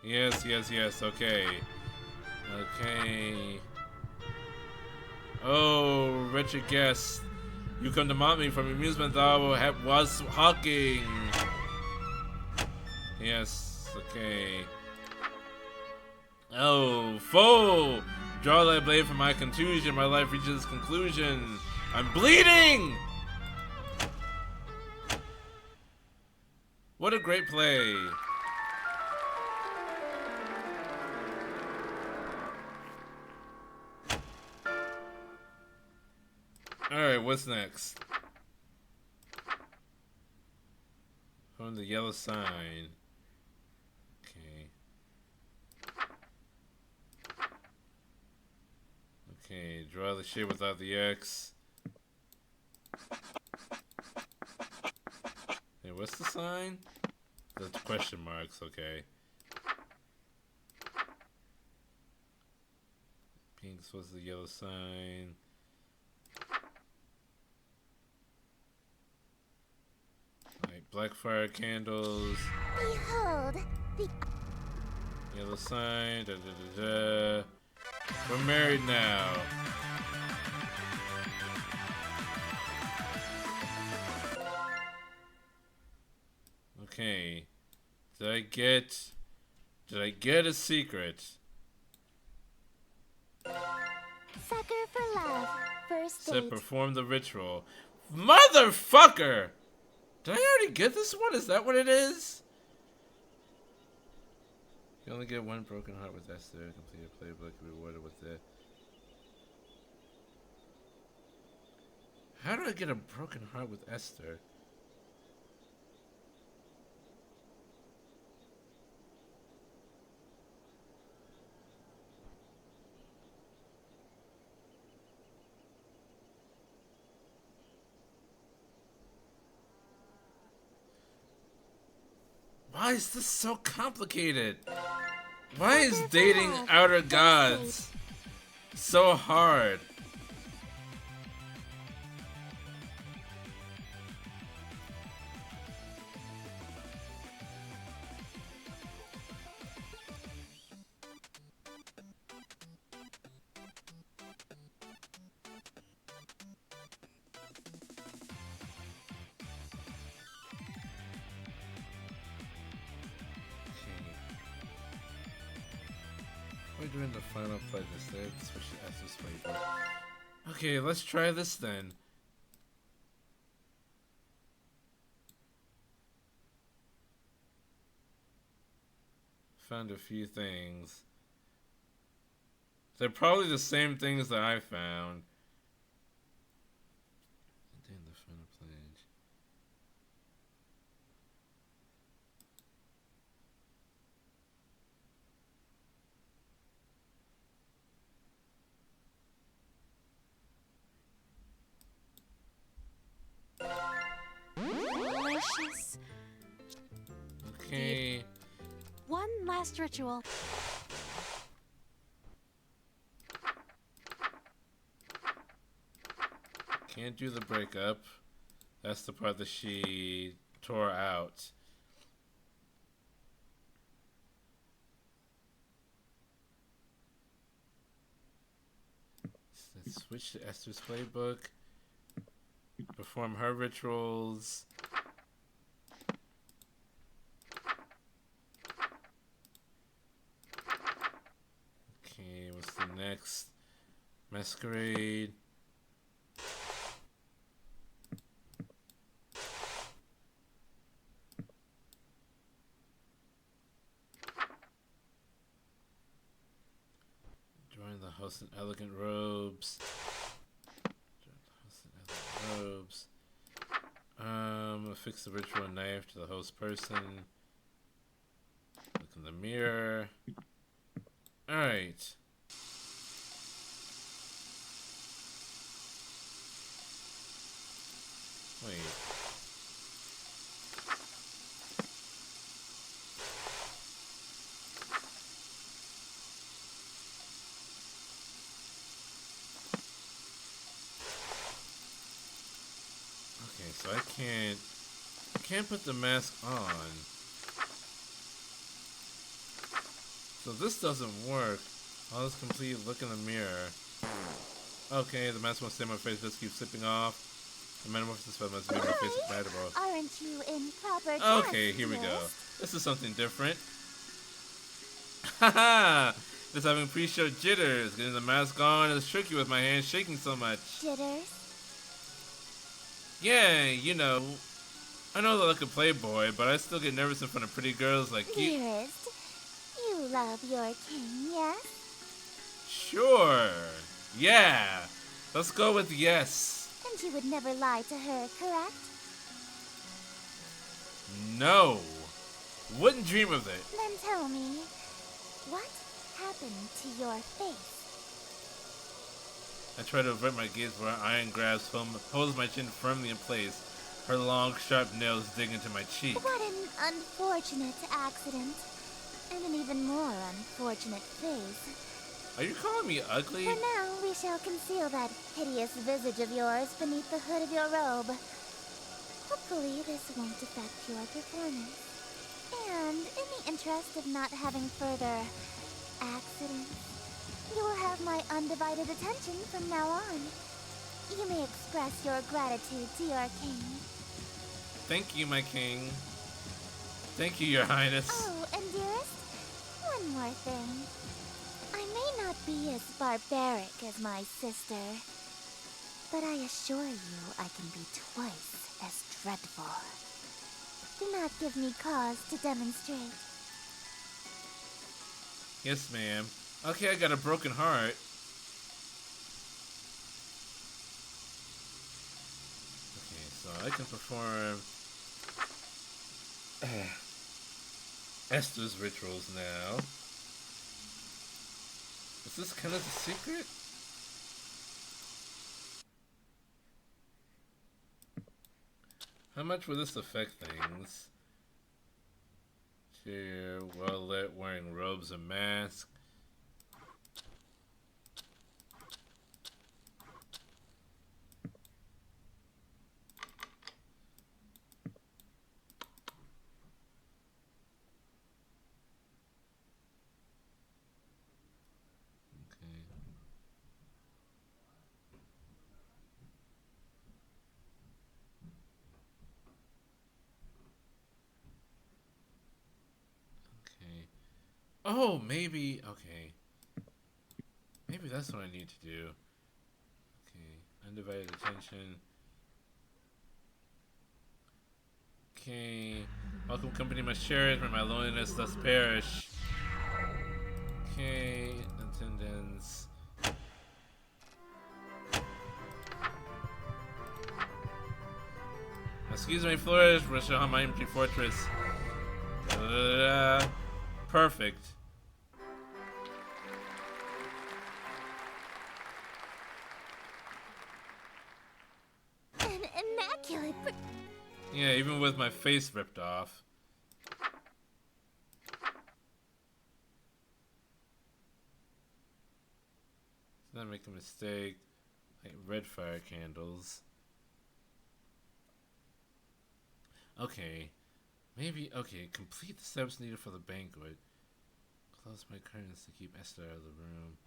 Yes, okay. Okay. Oh, wretched guest. You come to mock me from amusement thou was hawking. Yes, okay. Oh, foe! Draw thy blade from my contusion, my life reaches its conclusion. I'm bleeding! What a great play. Alright, what's next? From the yellow sign. Okay. Okay, draw the shape without the X. Hey, what's the sign? That's question marks, okay. Pink's was the yellow sign. Alright, Blackfire candles. Behold, the Yellow sign, da da da da. We're married now. Okay. Did I get a secret? sucker for love. First Said date. perform the ritual. Motherfucker! Did I already get this one? Is that what it is? You only get one broken heart with Esther. Complete a playbook, rewarded with it. How do I get a broken heart with Esther? Why is this so complicated? Why is dating outer gods so hard? Try doing the final pledge instead. Switch to Estus flavor. Okay, let's try this then. Found a few things. They're probably the same things that I found. Doing the final pledge. Delicious. Okay. One last ritual. Can't do the breakup. That's the part that she tore out. Let's switch to Esther's playbook. Perform her rituals. Okay, what's the next? Masquerade. Join the host in elegant robes. Robes. Affix the ritual knife to the host person. Look in the mirror. Alright. Wait. Okay, so I can't put the mask on. So this doesn't work. All this complete look in the mirror. Okay, the mask won't stay on my face, just keep slipping off. The metamorphosis spell must make my face compatible. Aren't you in proper dress? Okay, here we go. dearest? This is something different. Haha! Just having pre-show jitters. Getting the mask on is tricky with my hands shaking so much. Jitters? Yeah, you know. I know that I could play boy, but I still get nervous in front of pretty girls like you. Dearest, you love your king, yes? Sure. Yeah. Let's go with yes. And you would never lie to her, correct? No. Wouldn't dream of it. Then tell me, what happened to your face? I try to avert my gaze where her iron grasp holds my chin firmly in place. Her long, sharp nails dig into my cheek. What an unfortunate accident. And an even more unfortunate face. Are you calling me ugly? For now, we shall conceal that hideous visage of yours beneath the hood of your robe. Hopefully, this won't affect your performance. And in the interest of not having further accidents, you will have my undivided attention from now on. You may express your gratitude to your king. Thank you, my king. Thank you, your highness. Oh, and dearest, one more thing. I may not be as barbaric as my sister, but I assure you I can be twice as dreadful. Do not give me cause to demonstrate. Yes, ma'am. Okay, I got a broken heart. Okay, so I can perform Esther's rituals now. Is this kind of the secret? How much will this affect things? Cheer, well lit, wearing robes and masks. Okay. Oh, maybe. Okay. maybe that's what I need to do. Okay, undivided attention. Okay, welcome company my shares, where my loneliness does perish. Okay, attendance. Excuse me, flourish, we'll show how my empty fortress. Perfect. An immaculate. Yeah, even with my face ripped off. Did not make a mistake. Like red fire candles. Okay. Maybe, okay, complete the steps needed for the banquet. Close my curtains to keep Esther out of the room.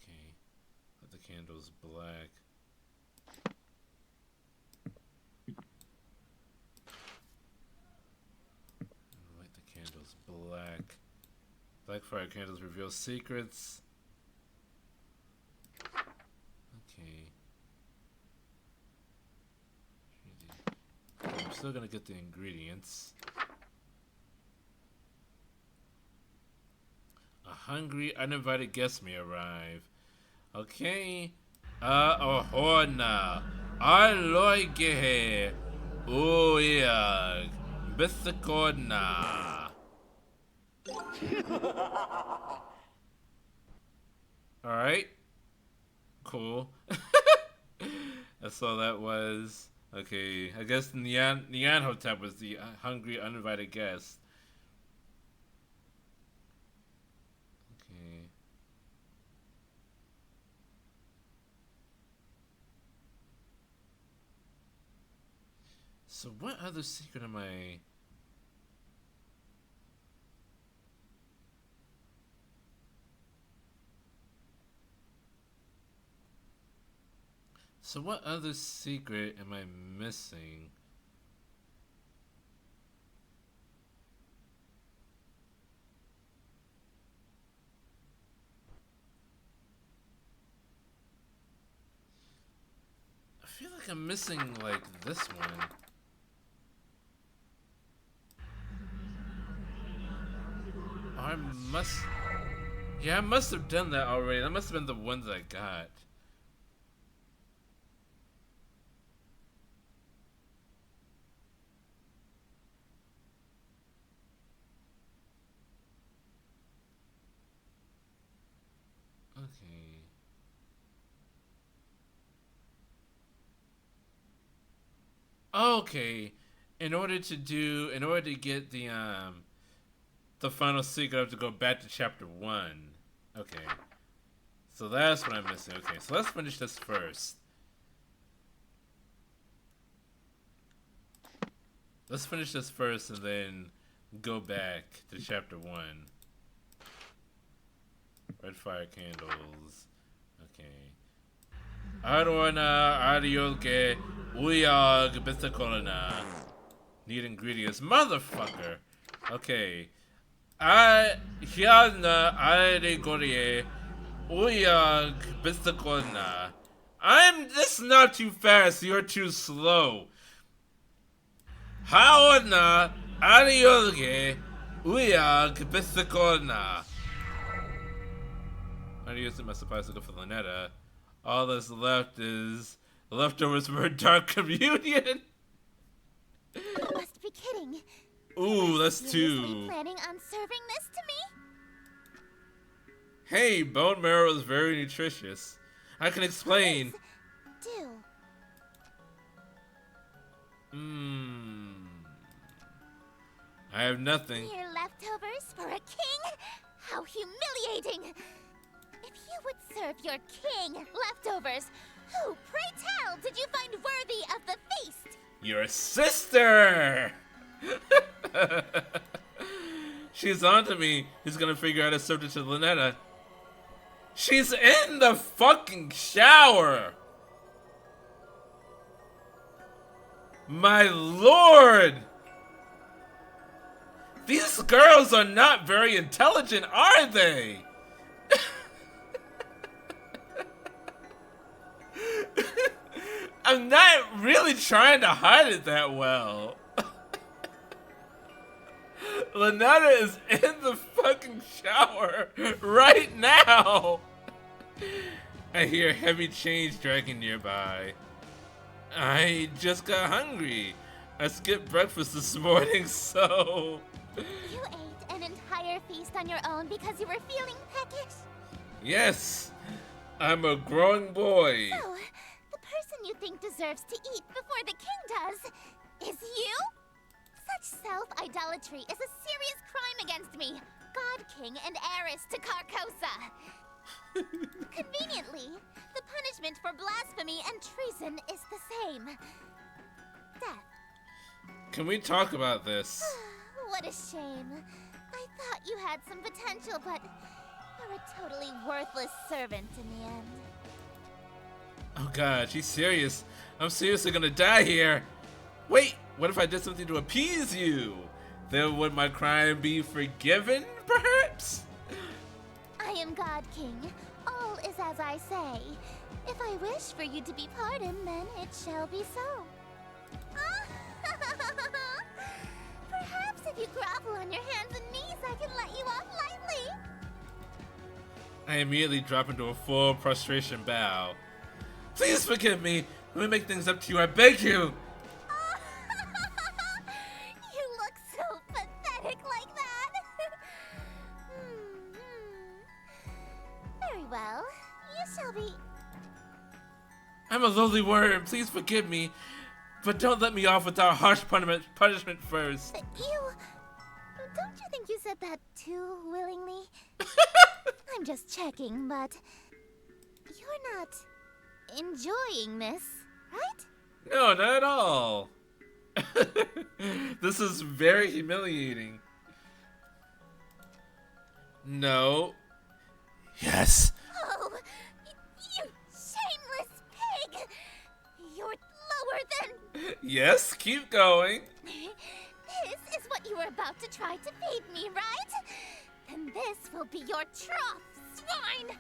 Okay. Let the candles black. Light the candles black. Black fire candles reveal secrets. Okay. I'm still gonna get the ingredients. A hungry, uninvited guest may arrive. Okay. Ohona. Aloigehe. Uyag. Bisikona. Alright. Cool. That's all that was. Okay, I guess Nyan Hotep was the hungry, uninvited guest. Okay. So what other secret am I... So what other secret am I missing? I feel like I'm missing, like, this one. Oh, I must... Yeah, I must have done that already. That must have been the ones I got. Okay. Okay. In order to get the final secret, I have to go back to chapter 1. Okay. So that's what I'm missing. Okay, so let's finish this first. Let's finish this first and then go back to chapter 1. Red fire candles. Okay. Arwana Ariolke Uyag Bithakolana. Need ingredients. Motherfucker! Okay. Hiana Arigorie Uyag Bithakolana. This is not too fast, you're too slow. Hawana Ariolke Uyag Bithakolana. I'm using my supplies to go for Lynetta. All that's left is leftovers for a dark communion. You must be kidding. Ooh, that's Seriously 2. planning on serving this to me? Hey, bone marrow is very nutritious. I can explain. Do. I have nothing. Mere leftovers for a king? How humiliating! If you would serve your king leftovers, who, pray tell, did you find worthy of the feast? Your sister! She's onto me. He's gonna figure out how to serve it to Lynetta. She's in the fucking shower! My lord! These girls are not very intelligent, are they? I'm not really trying to hide it that well. Lanata is in the fucking shower right now. I hear heavy chains dragging nearby. I just got hungry. I skipped breakfast this morning, so... You ate an entire feast on your own because you were feeling peckish? Yes, I'm a growing boy. So, the person you think deserves to eat before the king does is you? Such self-idolatry is a serious crime against me, God King and heiress to Carcosa. Conveniently, the punishment for blasphemy and treason is the same. Death. Can we talk about this? What a shame. I thought you had some potential, but you're a totally worthless servant in the end. Oh god, she's serious. I'm seriously gonna die here. Wait, what if I did something to appease you? Then would my crime be forgiven, perhaps? I am God King. All is as I say. If I wish for you to be pardoned, then it shall be so. Perhaps if you grovel on your hands and knees, I can let you off lightly. I immediately drop into a full prostration bow. Please forgive me. Let me make things up to you, I beg you. You look so pathetic like that. Very well. You shall be... I'm a lowly worm. Please forgive me. But don't let me off without harsh punishment first. You... Don't you think you said that too willingly? I'm just checking, but... You're not... enjoying this, right? No, not at all. This is very humiliating. No. Yes. Oh, you shameless pig! You're lower than... Yes, keep going. This is what you were about to try to feed me, right? And this will be your trough, swine!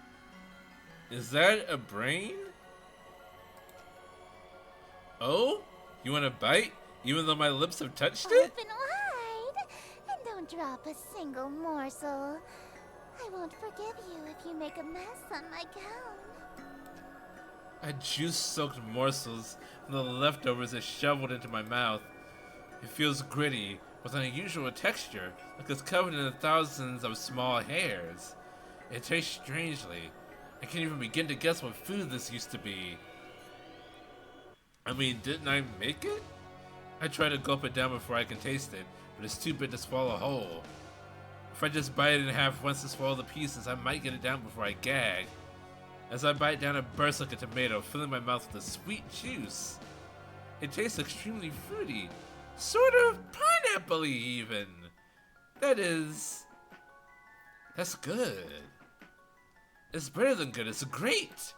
Is that a brain? Oh? You want a bite? Even though my lips have touched it? Open wide, and don't drop a single morsel. I won't forgive you if you make a mess on my gown. I juice-soaked morsels from the leftovers are shoveled into my mouth. It feels gritty, with an unusual texture, like it's covered in thousands of small hairs. It tastes strangely. I can't even begin to guess what food this used to be. I mean, didn't I make it? I try to gulp it down before I can taste it, but it's too big to swallow whole. If I just bite it in half once to swallow the pieces, I might get it down before I gag. As I bite down, it bursts like a tomato, filling my mouth with a sweet juice. It tastes extremely fruity, sort of pineapple-y even. That's good. It's better than good, it's great.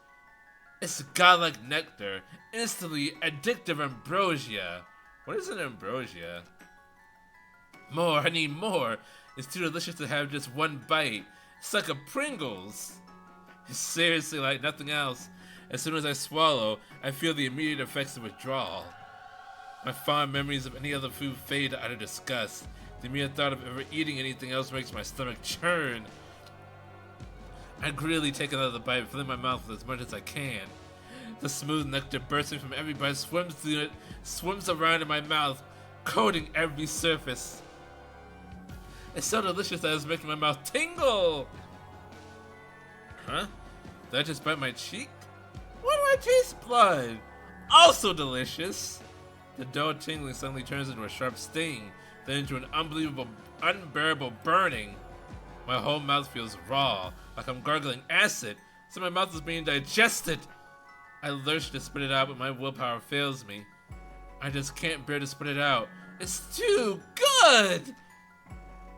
It's godlike nectar, instantly addictive ambrosia. What is an ambrosia? More, I need more. It's too delicious to have just one bite. It's like a Pringles. It's seriously like nothing else. As soon as I swallow, I feel the immediate effects of withdrawal. My fond memories of any other food fade out of disgust. The mere thought of ever eating anything else makes my stomach churn. I greedily take another bite, filling my mouth with as much as I can. The smooth nectar bursting from every bite swims through it, swims around in my mouth, coating every surface. It's so delicious that it's making my mouth tingle! Huh? Did I just bite my cheek? Why do I taste blood? Also delicious! The dull tingling suddenly turns into a sharp sting, then into an unbearable burning. My whole mouth feels raw, like I'm gargling acid, so my mouth is being digested. I lurch to spit it out, but my willpower fails me. I just can't bear to spit it out. It's too good!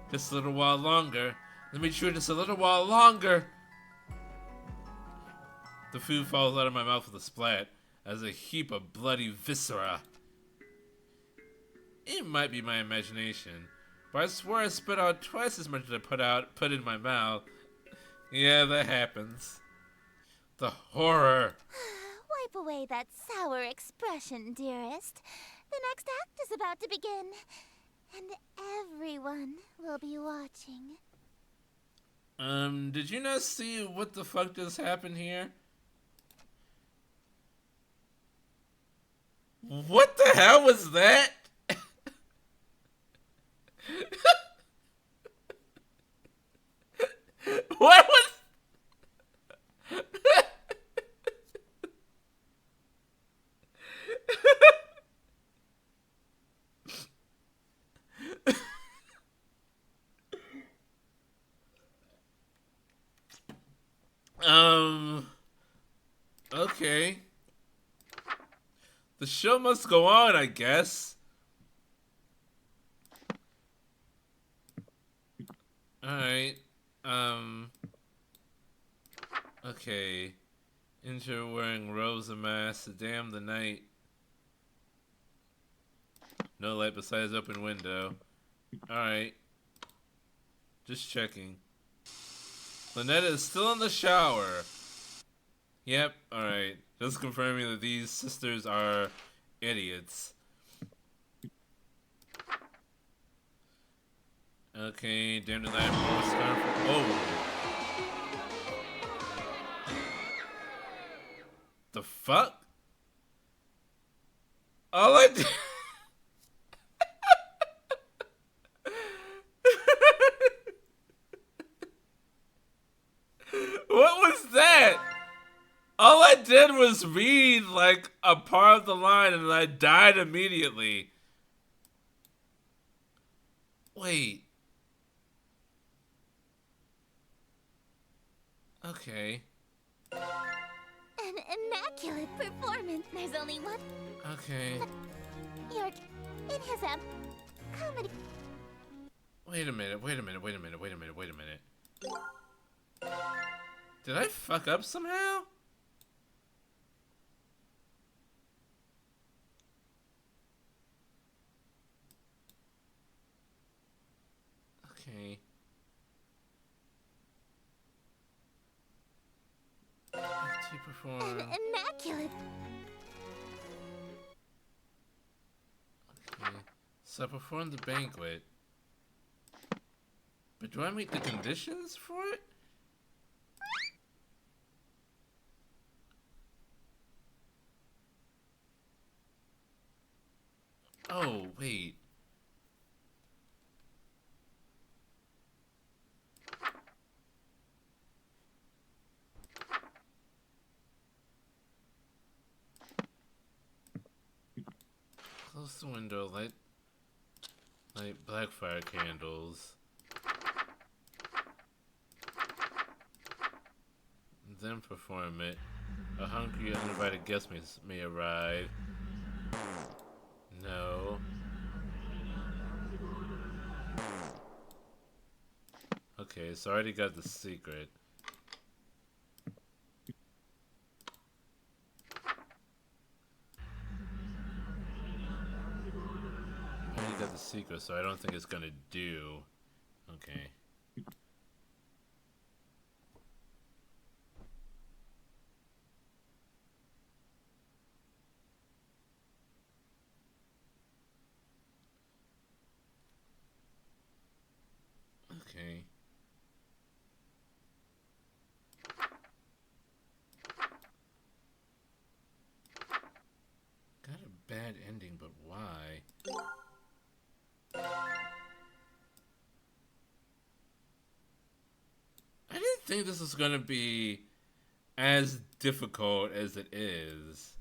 Just a little while longer. Let me chew just a little while longer. The food falls out of my mouth with a splat, as a heap of bloody viscera. It might be my imagination, but I swear I spit out twice as much as I put in my mouth. Yeah, that happens. The horror. Why Wipe away that sour expression, dearest. The next act is about to begin, and everyone will be watching. Did you not see what the fuck just happened here? What the hell was that? What was... Okay. The show must go on, I guess. Alright. Okay. Enter wearing robes and masks. Damn the night. No light besides open window. Alright. Just checking. Lynetta is still in the shower. Yep, alright. Just confirming that these sisters are idiots. Okay, damn the night. Oh! The fuck? All I did... What was that? All I did was read, like, a part of the line and I died immediately. Wait. Okay. An immaculate performance. There's only one. Okay. You're in his comedy. Wait a minute. Did I fuck up somehow? Okay. To perform. An immaculate. Okay. So I performed the banquet. But do I meet the conditions for it? Oh, wait. Close the window, light blackfire candles. Then perform it. A hungry, uninvited guest may arrive. No. Okay, so I already got the secret. I already got the secret, so I don't think it's gonna do. Okay. Okay. Got a bad ending, but why? I didn't think this was gonna be as difficult as it is.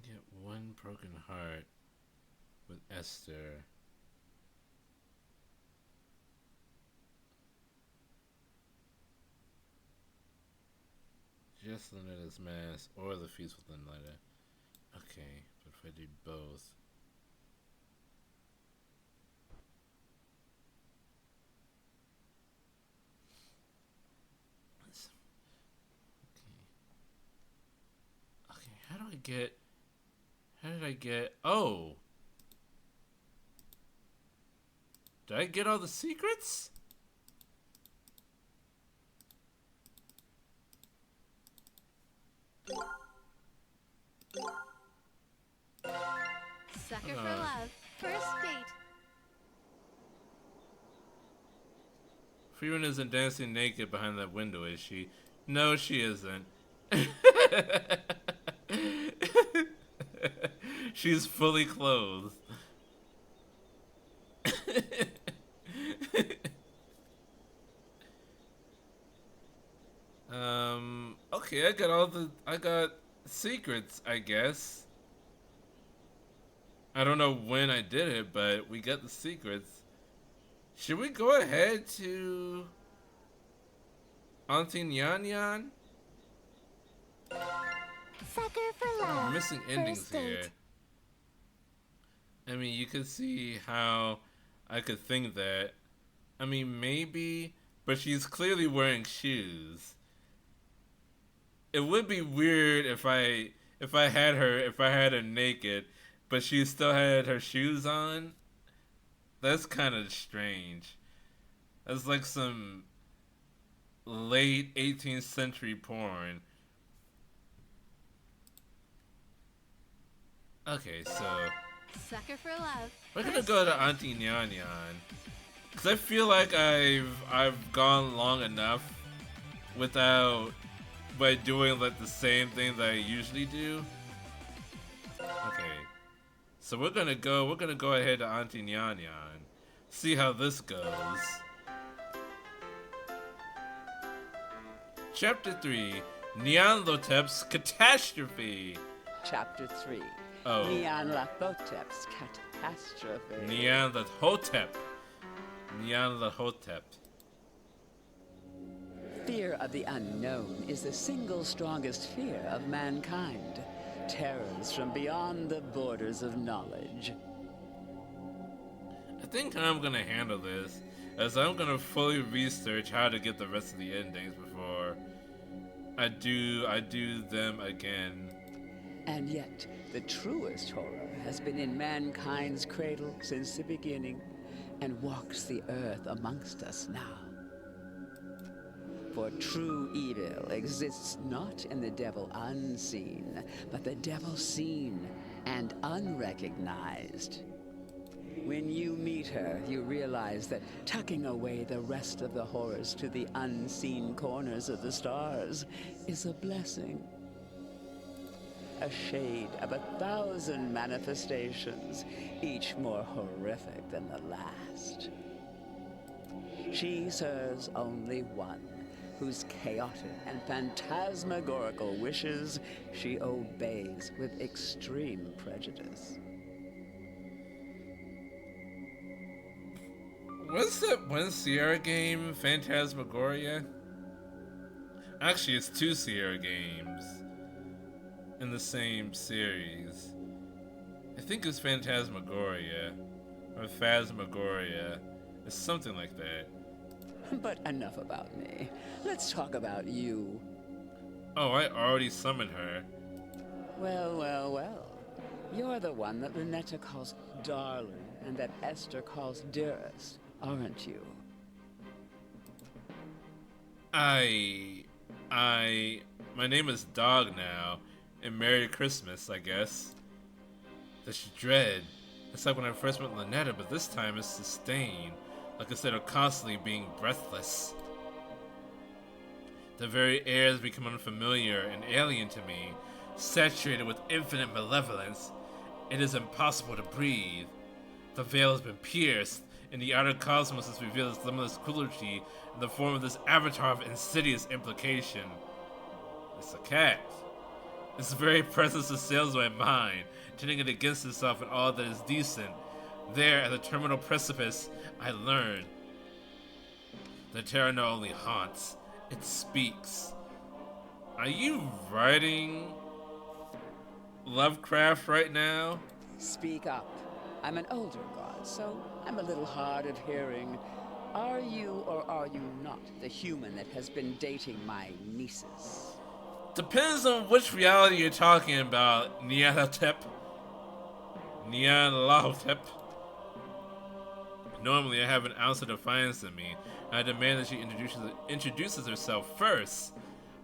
Get one broken heart with Esther. just Lunetta's mask or the feast with Lunetta. Okay, but if I do both. Okay, how did I get, oh! Did I get all the secrets? Sucker for love. First date. Freeman isn't dancing naked behind that window, is she? No, she isn't. She's fully clothed. Okay, I got secrets, I guess. I don't know when I did it, but we got the secrets. Should we go ahead to Auntie Nyan Nyan? Sucker for love. I'm missing endings First date. here. I mean, you could see how I could think that. I mean, maybe, but she's clearly wearing shoes. It would be weird if I had her naked, but she still had her shoes on. That's kind of strange. That's like some late 18th century porn. Okay, so Sucker for love. we're gonna go to Auntie Nyan Nyan, cause I feel like I've gone long enough without by doing like the same thing that I usually do. Okay, so we're gonna go ahead to Auntie Nyan Nyan, see how this goes. Chapter 3, Nyarlathotep's Catastrophe. Chapter 3. Oh. Nyarlathotep's Catastrophe. Nyarlathotep. Nyarlathotep. Fear of the unknown is the single strongest fear of mankind. Terrors from beyond the borders of knowledge. I think how I'm gonna handle this is I'm gonna fully research how to get the rest of the endings before I do them again. And yet, the truest horror has been in mankind's cradle since the beginning, and walks the earth amongst us now. For true evil exists not in the devil unseen, but the devil seen and unrecognized. When you meet her, you realize that tucking away the rest of the horrors to the unseen corners of the stars is a blessing. A shade of 1,000 manifestations, each more horrific than the last. She serves only one, whose chaotic and phantasmagorical wishes she obeys with extreme prejudice. What's that one Sierra game, Phantasmagoria? Actually, it's 2 Sierra games in the same series. I think it's Phantasmagoria or Phasmagoria. It's something like that. But enough about me. Let's talk about you. Oh, I already summoned her. Well, well, well. You're the one that Lunetta calls darling and that Esther calls dearest, aren't you? My name is Dog now, and Merry Christmas, I guess. The dread. It's like when I first met Lunetta, but this time it's sustained. Like instead of constantly being breathless. The very air has become unfamiliar and alien to me, saturated with infinite malevolence. It is impossible to breathe. The veil has been pierced, and the outer cosmos has revealed its limitless cruelty in the form of this avatar of insidious implication. It's a cat. Its very presence assails my mind, turning it against itself and all that is decent. There, at the terminal precipice, I learn. The terror not only haunts, it speaks. Are you writing Lovecraft right now? Speak up. I'm an older god, so I'm a little hard of hearing. Are you or are you not the human that has been dating my nieces? Depends on which reality you're talking about, Nyarlathotep. Nyarlathotep. Normally, I have an ounce of defiance in me, and I demand that she introduces herself first.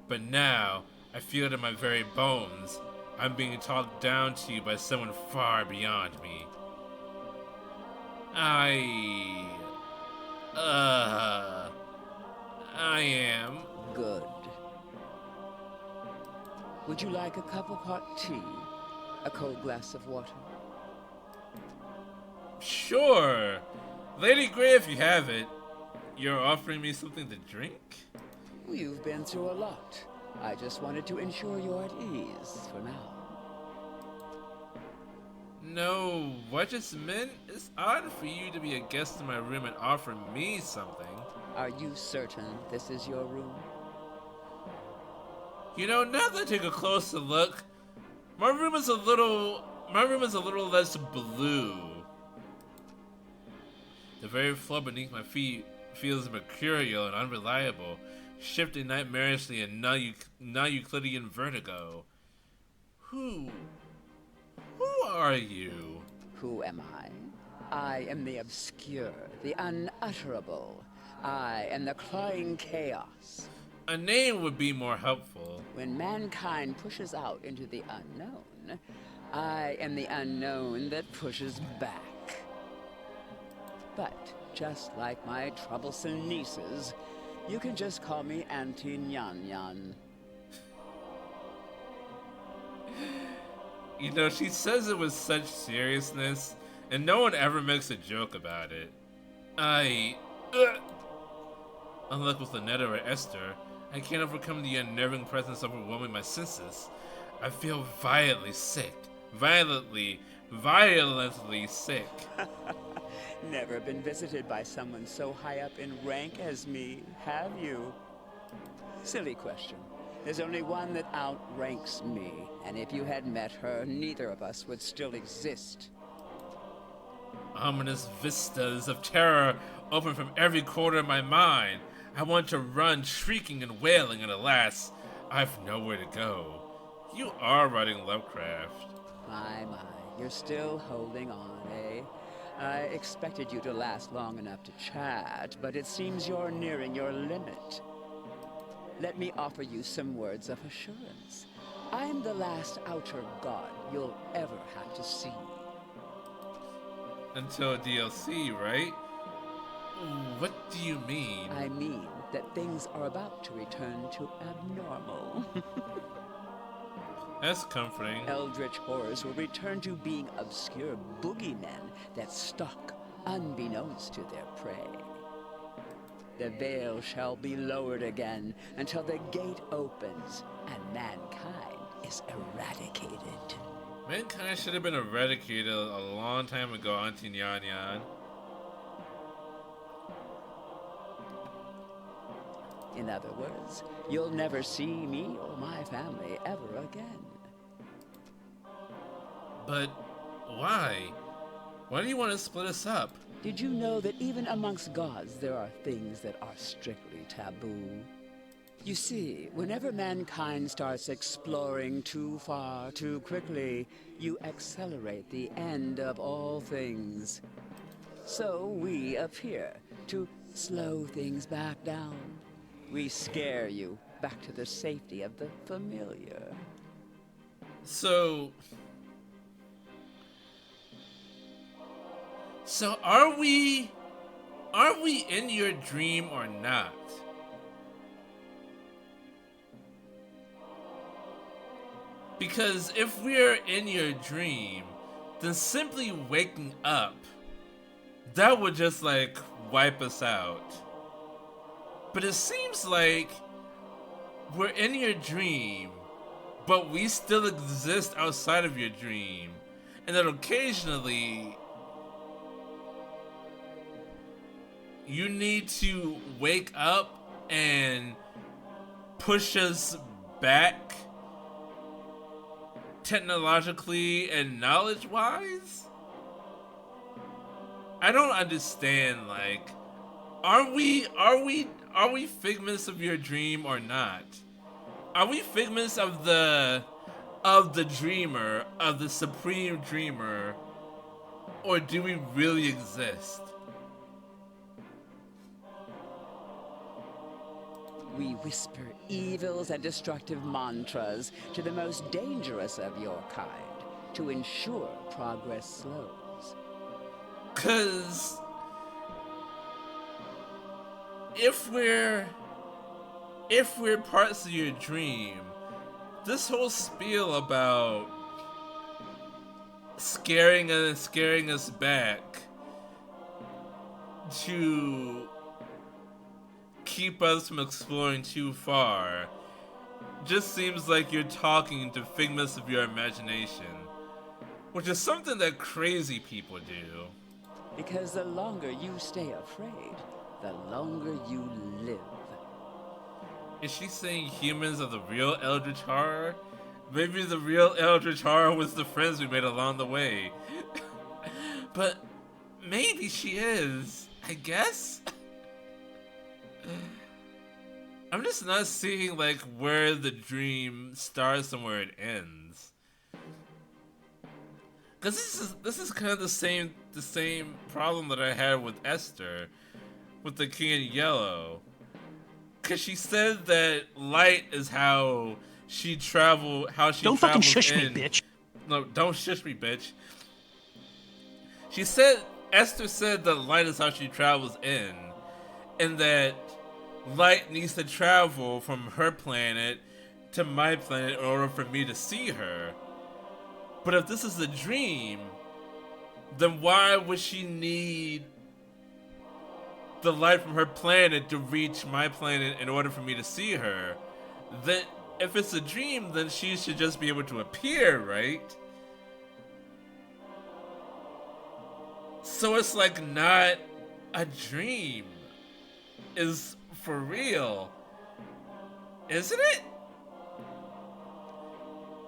But now, I feel it in my very bones. I'm being talked down to by someone far beyond me. I am. Good. Would you like a cup of hot tea? A cold glass of water? Sure. Lady Grey, if you have it. You're offering me something to drink? You've been through a lot. I just wanted to ensure you're at ease for now. No, what just meant it's odd for you to be a guest in my room and offer me something. Are you certain this is your room? You know, now that I take a closer look, my room is a little less blue. The very floor beneath my feet feels mercurial and unreliable, shifting nightmarishly in non-Euclidean vertigo. Who are you? Who am I? I am the obscure, the unutterable. I am the clawing chaos. A name would be more helpful. When mankind pushes out into the unknown, I am the unknown that pushes back. But just like my troublesome nieces, you can just call me Auntie Nyan Nyan. You know, she says it with such seriousness, and no one ever makes a joke about it. Unlike with Lynetta or Esther, I can't overcome the unnerving presence overwhelming my senses. I feel violently sick. Violently sick. Never been visited by someone so high up in rank as me, have you? Silly question. There's only one that outranks me, and if you had met her, neither of us would still exist. Ominous vistas of terror open from every corner of my mind. I want to run, shrieking and wailing, and alas, I've nowhere to go. You are writing Lovecraft. My, you're still holding on, eh? I expected you to last long enough to chat, but it seems you're nearing your limit. Let me offer you some words of assurance. I'm the last outer god you'll ever have to see. Until DLC, right? What do you mean? I mean that things are about to return to abnormal. That's comforting. Eldritch horrors will return to being obscure boogeymen that stalk unbeknownst to their prey. The veil shall be lowered again until the gate opens and mankind is eradicated. Mankind should have been eradicated a long time ago, Auntie Nyan Nyan. In other words, you'll never see me or my family ever again. But why? Why do you want to split us up? Did you know that even amongst gods there are things that are strictly taboo? You see, whenever mankind starts exploring too far, too quickly, you accelerate the end of all things. So we appear to slow things back down. We scare you back to the safety of the familiar. So are we in your dream or not? Because if we're in your dream, then simply waking up, that would just like wipe us out. But it seems like we're in your dream, but we still exist outside of your dream. And that occasionally you need to wake up and push us back technologically and knowledge-wise? I don't understand, like, are we figments of your dream or not? Are we figments of the dreamer, of the supreme dreamer, or do we really exist? We whisper evils and destructive mantras to the most dangerous of your kind to ensure progress slows. 'Cause if we're parts of your dream, this whole spiel about scaring us back to keep us from exploring too far just seems like you're talking to figments of your imagination, which is something that crazy people do. Because the longer you stay afraid, the longer you live. Is she saying humans are the real Eldritch horror? Maybe the real Eldritch horror was the friends we made along the way. But maybe she is, I guess? I'm just not seeing like where the dream starts and where it ends. Cause this is kind of the same problem that I had with Esther, with the King in Yellow. Cause she said that light is how she travels Don't fucking shush in. me, bitch. No, don't shush me, bitch. Esther said that light is how she travels in, and that light needs to travel from her planet to my planet in order for me to see her. But if this is a dream, then why would she need the light from her planet to reach my planet in order for me to see her? Then, if it's a dream, then she should just be able to appear, right? So it's like not a dream. Is for real. Isn't it?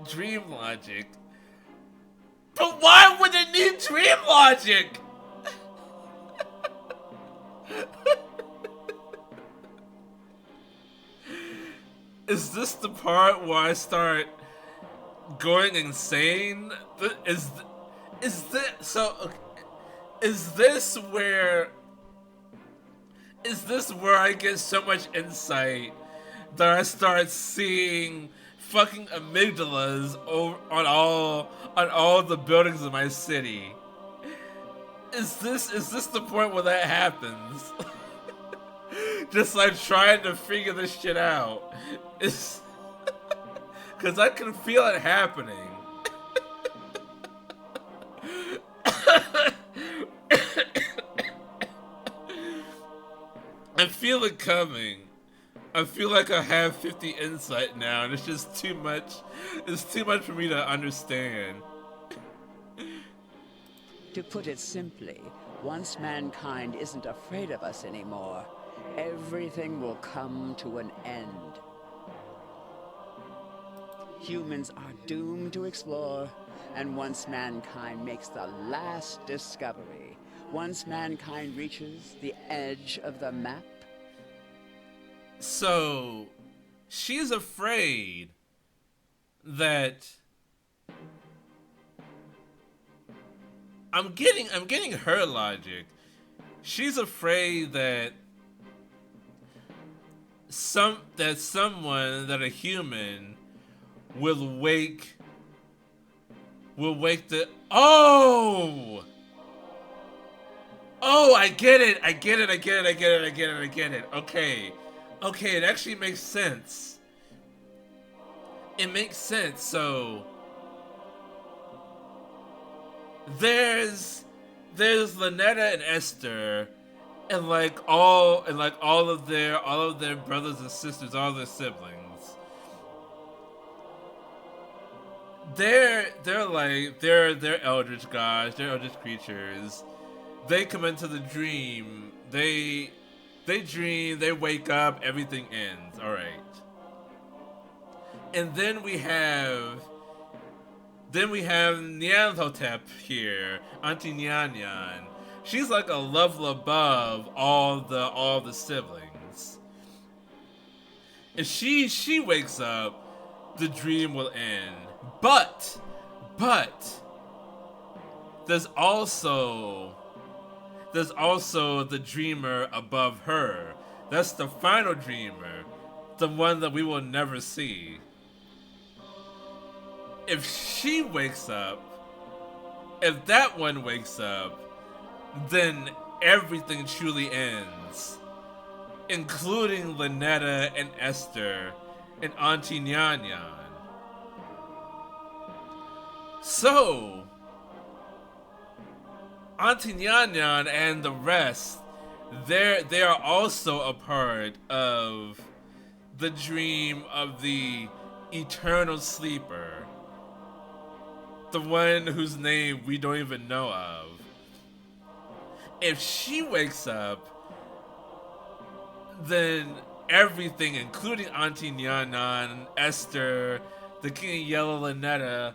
Dream logic. But why would it need dream logic? Is this the part where I start going insane? Is this where I get so much insight that I start seeing fucking amygdalas on all the buildings in my city? Is this the point where that happens? Just like trying to figure this shit out. It's because I can feel it happening. I feel it coming. I feel like I have 50 insight now, and it's just too much. It's too much for me to understand. To put it simply, once mankind isn't afraid of us anymore, everything will come to an end. Humans are doomed to explore, and once mankind makes the last discovery, once mankind reaches the edge of the map. So, she's afraid that I'm getting her logic. She's afraid that a human will wake the I get it. Okay, it actually makes sense. It makes sense. So there's Lynetta and Esther and all of their brothers and sisters, all their siblings. They're eldritch gods, they're eldritch creatures. They come into the dream. They dream, they wake up, everything ends. Alright. And then we have Nyarlathotep here, Auntie Nyan Nyan. She's like a level above all the siblings. If she wakes up, the dream will end. But there's also the dreamer above her. That's the final dreamer, the one that we will never see. If she wakes up, if that one wakes up, then everything truly ends, including Lynetta and Esther and Auntie Nyan Nyan. So, Auntie Nyan Nyan and the rest, they are also a part of the dream of the eternal sleeper. The one whose name we don't even know of. If she wakes up, then everything, including Auntie Nyan Nyan, Esther, the King of Yellow, Lynetta,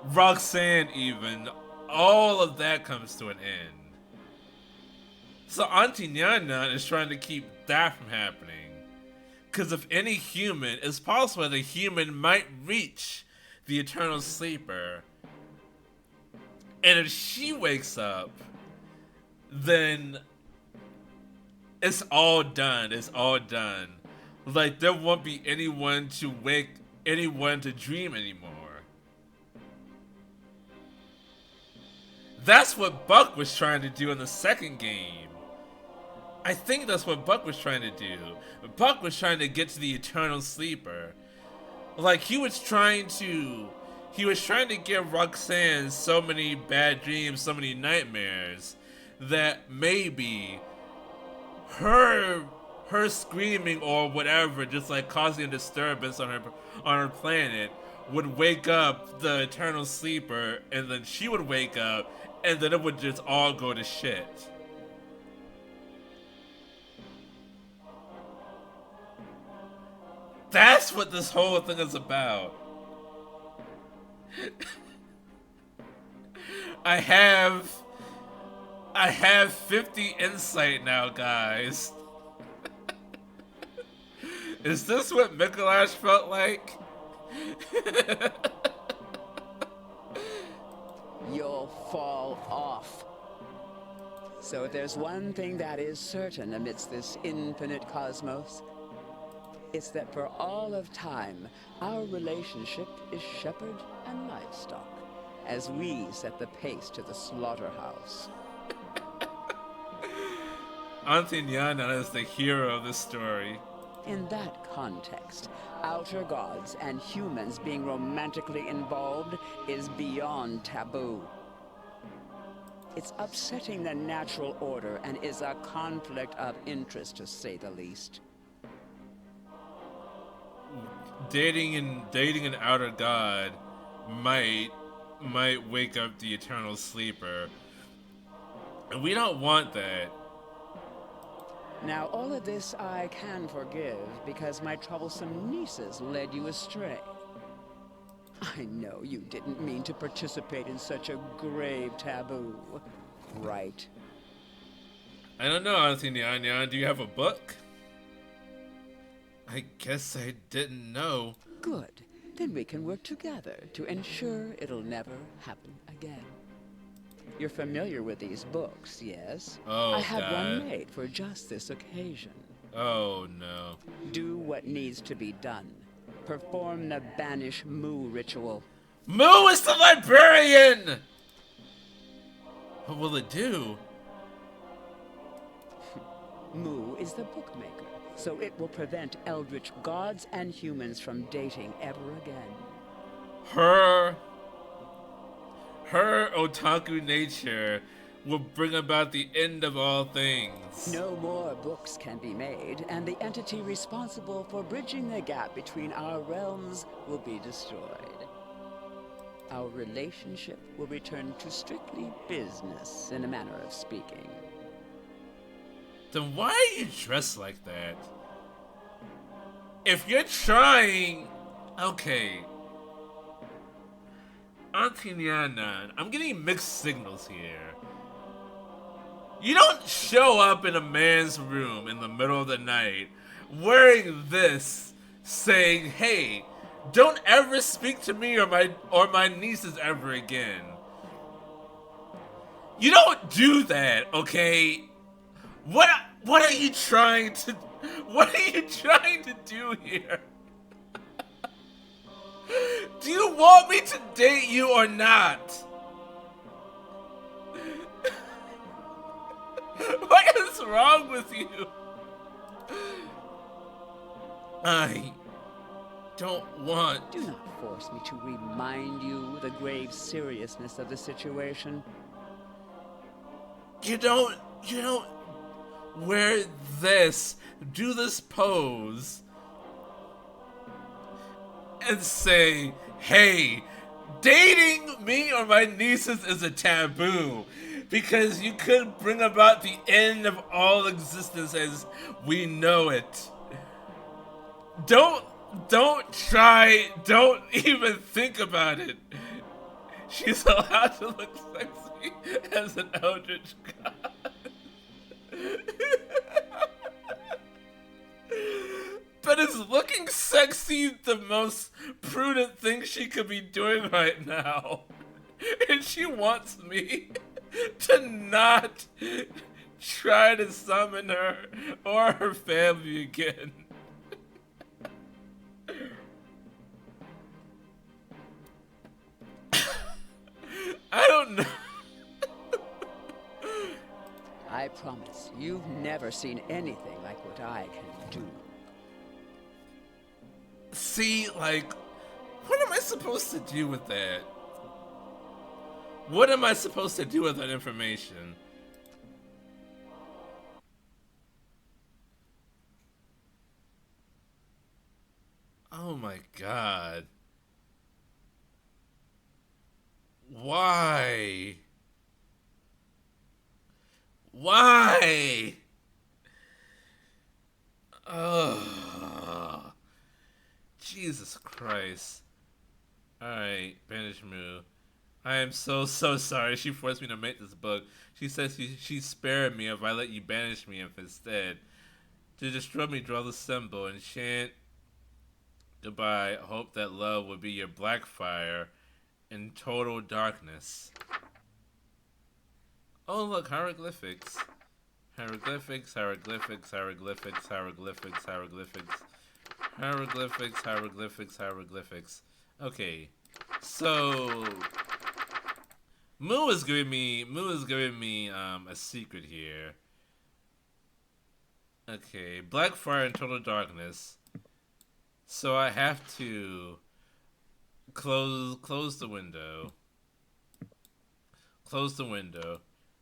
Roxanne even, all of that comes to an end. So Auntie Nyan Nyan is trying to keep that from happening. Because if any human, it's possible that a human might reach the eternal sleeper. And if she wakes up, then it's all done. It's all done. Like, there won't be anyone to dream anymore. That's what Buck was trying to do in the second game. I think that's what Buck was trying to do. Buck was trying to get to the eternal sleeper. Like, he was trying to give Roxanne so many bad dreams, so many nightmares, that maybe her screaming or whatever, just like causing a disturbance on her planet, would wake up the eternal sleeper, and then she would wake up, and then it would just all go to shit. That's what this whole thing is about. I have 50 insight now, guys. Is this what Mikolash felt like? You'll fall off. So if there's one thing that is certain amidst this infinite cosmos, it's that for all of time, our relationship is shepherd and livestock, as we set the pace to the slaughterhouse. Auntie Nyan Nyan is the hero of this story. In that context, outer gods and humans being romantically involved is beyond taboo. It's upsetting the natural order and is a conflict of interest, to say the least. Dating an outer god might wake up the eternal sleeper. And we don't want that. Now, all of this I can forgive because my troublesome nieces led you astray. I know you didn't mean to participate in such a grave taboo, right? I don't know, Auntie Nyan Nyan. Do you have a book? I guess I didn't know. Good. Then we can work together to ensure it'll never happen again. You're familiar with these books, yes? Oh, I had God. one made for just this occasion. Oh, no. Do what needs to be done. Perform the Banish Moo ritual. Moo is the librarian! What will it do? Moo is the bookmaker, so it will prevent Eldritch gods and humans from dating ever again. Her otaku nature will bring about the end of all things. No more books can be made, and the entity responsible for bridging the gap between our realms will be destroyed. Our relationship will return to strictly business, in a manner of speaking. Then why are you dressed like that? If you're trying Okay. Auntie Nyan, I'm getting mixed signals here. You don't show up in a man's room in the middle of the night wearing this, saying, "Hey, don't ever speak to me or my nieces ever again." You don't do that, okay? What are you trying to do here? Do you want me to date you or not? What is wrong with you? I don't want... Do not force me to remind you the grave seriousness of the situation. You don't wear this, do this pose, and say, "Hey, dating me or my nieces is a taboo because you could bring about the end of all existence as we know it." Don't even think about it. She's allowed to look sexy as an Eldritch god. But is looking sexy the most prudent thing she could be doing right now? And she wants me to not try to summon her or her family again. I don't know. I promise, you've never seen anything like what I can do. See, like, what am I supposed to do with that? What am I supposed to do with that information? Oh my god. Why? Why? Oh, Jesus Christ. Alright, Banish Moo. I am so sorry she forced me to make this book. She says she spared me if I let you banish me if instead. To destroy me, draw the symbol and chant goodbye. Hope that love will be your black fire in total darkness. Oh look, hieroglyphics. Hieroglyphics, hieroglyphics, hieroglyphics, hieroglyphics, hieroglyphics. Hieroglyphics, hieroglyphics, hieroglyphics. Okay. So Moo is giving me a secret here. Okay, black fire in total darkness. So I have to close the window. Close the window.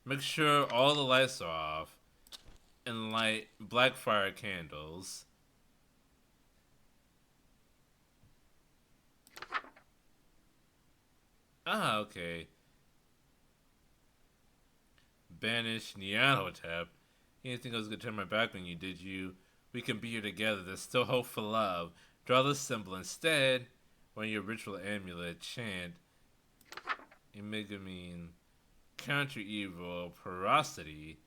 Make sure all the lights are off and light black fire candles. Ah, okay. Banish Nyarlathotep. You didn't think I was gonna turn my back on you, did you? We can be here together. There's still hope for love. Draw this symbol instead. When your ritual amulet, chant Imigamine. Counter evil, porosity.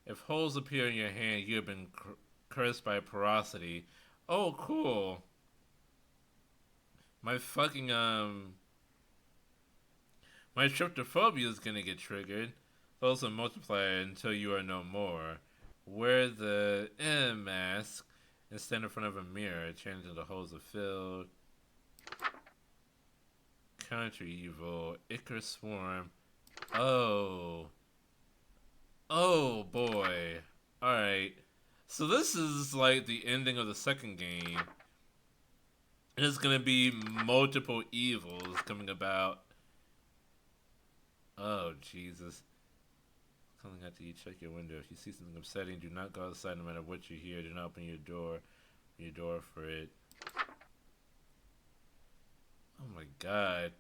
If holes appear in your hand, you have been cursed by porosity. Oh, cool. My fucking, my tryptophobia is gonna get triggered. Those will multiply until you are no more. Wear the mask and stand in front of a mirror. Change into the holes are filled. Counter evil, Icar Swarm. Oh. Oh boy. Alright. So this is like the ending of the second game. And it's gonna be multiple evils coming about. Oh, Jesus. Coming after you, check your window. If you see something upsetting, do not go outside no matter what you hear. Do not open your door for it. Oh my god.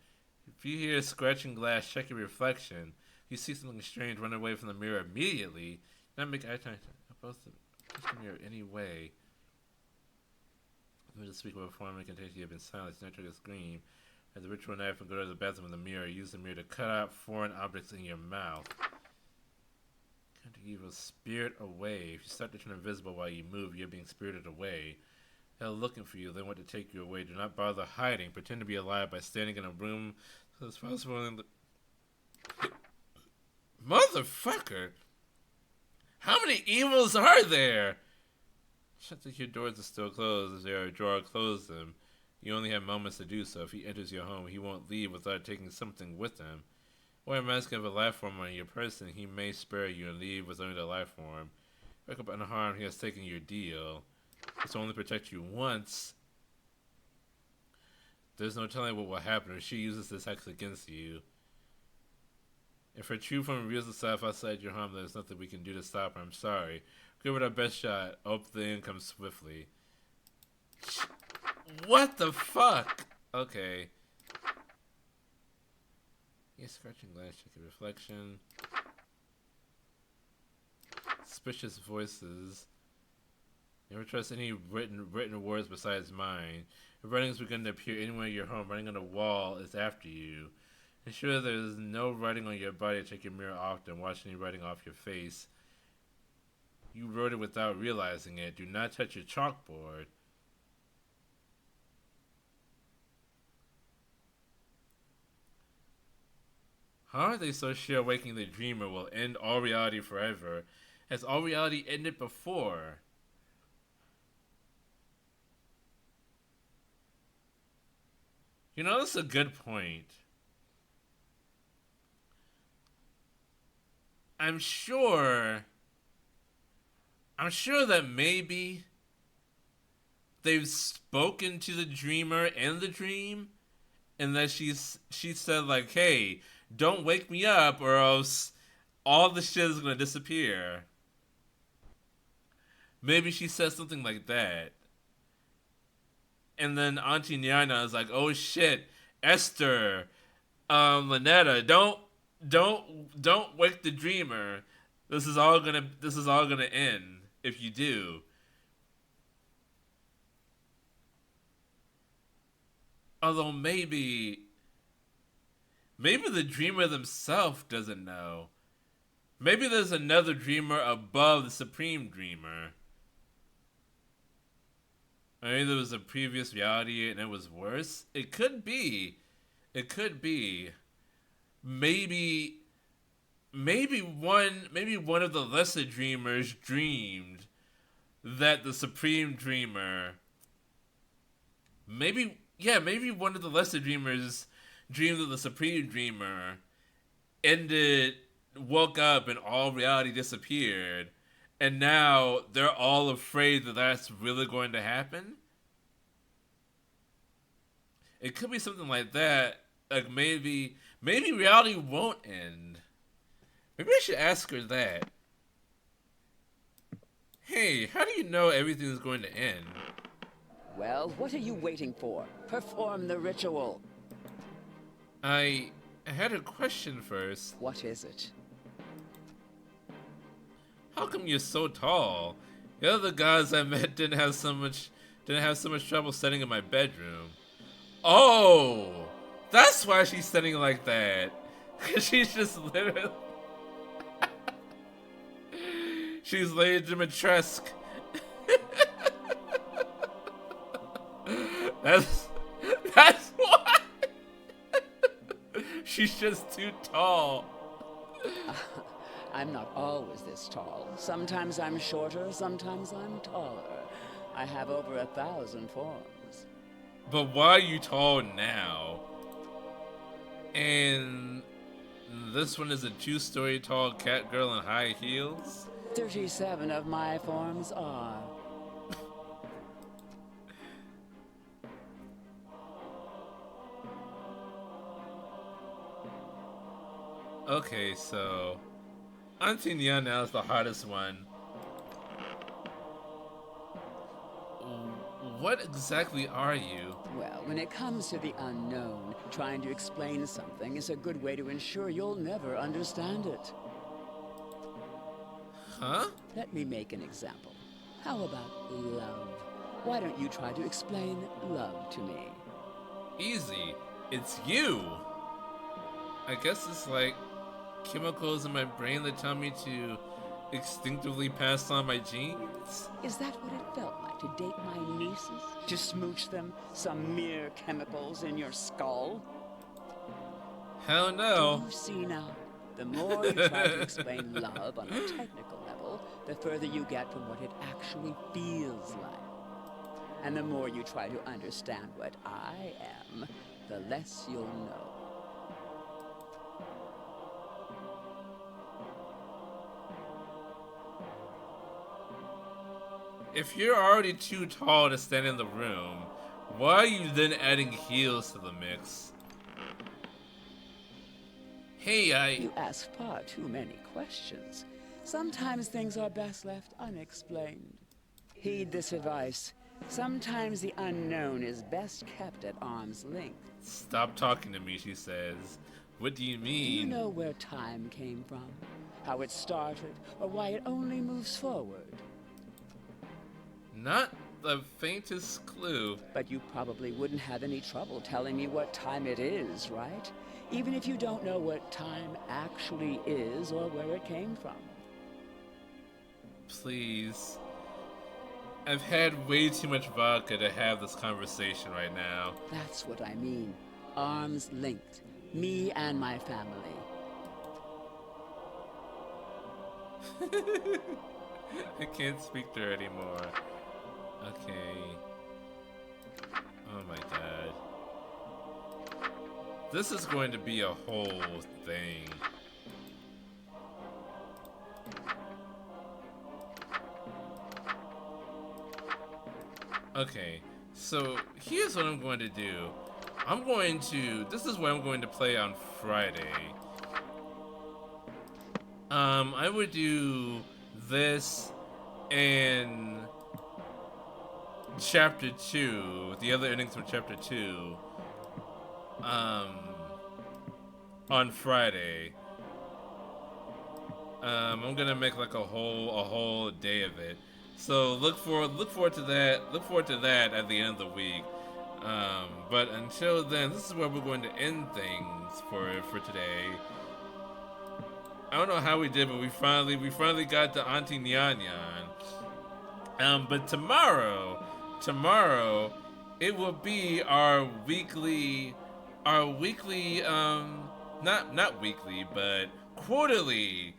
If you hear scratching glass, check your reflection. If you see something strange, run away from the mirror immediately. Do not make eye contact about the mirror anyway. With the speaker of form and contagion, you have been silenced. Not trigger a scream. As the ritual knife and go to the bathroom in the mirror. Use the mirror to cut out foreign objects in your mouth. Kind of evil spirit away. If you start to turn invisible while you move, you're being spirited away. They're looking for you. They want to take you away. Do not bother hiding. Pretend to be alive by standing in a room so as possible. Motherfucker! How many evils are there? Check that your doors are still closed. If there are a drawer, close them. You only have moments to do so. If he enters your home, he won't leave without taking something with him. Wear a mask of a life form on your person. He may spare you and leave with only the life form. Wake up unharmed. He has taken your deal. This will only protect you once. There's no telling what will happen if she uses this hex against you. If her true form reveals itself outside your home, there's nothing we can do to stop her. I'm sorry. Give it our best shot. Hope the end comes swiftly. What the fuck? Okay. Yeah, scratching glass, check your reflection. Suspicious voices. Never trust any written words besides mine. If writing's begun to appear anywhere in your home, writing on a wall is after you. Ensure there's no writing on your body. Check your mirror often. Watch any writing off your face. You wrote it without realizing it. Do not touch your chalkboard. How are they so sure waking the dreamer will end all reality forever? Has all reality ended before? You know, that's a good point. I'm sure that maybe they've spoken to the dreamer and the dream, and that she said like, hey, don't wake me up or else all the shit is gonna disappear. Maybe she said something like that. And then Auntie Nyana is like, oh shit, Esther, Lynetta, don't wake the dreamer. This is all gonna end if you do. Although maybe the dreamer themselves doesn't know. Maybe there's another dreamer above the supreme dreamer. Maybe there was a previous reality and it was worse. It could be. Maybe one of the lesser dreamers dreamed that the supreme dreamer. Maybe one of the lesser dreamers dreamed that the supreme dreamer woke up and all reality disappeared. And now they're all afraid that that's really going to happen. It could be something like that. Like maybe reality won't end. Maybe I should ask her that. Hey, how do you know everything is going to end? Well, what are you waiting for? Perform the ritual. I had a question first. What is it? How come you're so tall? The other guys I met didn't have so much trouble sitting in my bedroom. Oh, that's why she's sitting like that. Cause she's just literally she's Lady Dimitrescu. That's why. She's just too tall. I'm not always this tall. Sometimes I'm shorter, sometimes I'm taller. I have over 1,000 forms. But why are you tall now? And this one is a 2-story tall cat girl in high heels? 37 of my forms are. Okay, so Auntie Nyana is the hottest one. What exactly are you? Well, when it comes to the unknown, trying to explain something is a good way to ensure you'll never understand it. Huh? Let me make an example. How about love? Why don't you try to explain love to me? Easy. It's you. I guess it's like chemicals in my brain that tell me to instinctively pass on my genes. Is that what it felt like to date my nieces? To smooch them? Some mere chemicals in your skull? Hell no. Do you see now? The more you try to explain love on a technical level, the further you get from what it actually feels like. And the more you try to understand what I am, the less you'll know. If you're already too tall to stand in the room, why are you then adding heels to the mix? Hey, You ask far too many questions. Sometimes things are best left unexplained. Heed this advice. Sometimes the unknown is best kept at arm's length. Stop talking to me, she says. What do you Do you mean? know where time came from? How it started, or why it only moves forward? Not the faintest clue. But you probably wouldn't have any trouble telling me what time it is, right? Even if you don't know what time actually is or where it came from. Please. I've had way too much vodka to have this conversation right now. That's what I mean. Arms linked. Me and my family. I can't speak to her anymore. Okay. Oh my god. This is going to be a whole thing. Okay, so here's what I'm going to do. This is what I'm going to play on Friday. I would do this and Chapter 2, the other endings from Chapter 2, on Friday. I'm gonna make like a whole day of it. So look forward to that. Look forward to that at the end of the week. But until then, this is where we're going to end things for today. I don't know how we did, but we finally got to Auntie Nyan Nyan. But tomorrow, it will be our weekly, not weekly, but quarterly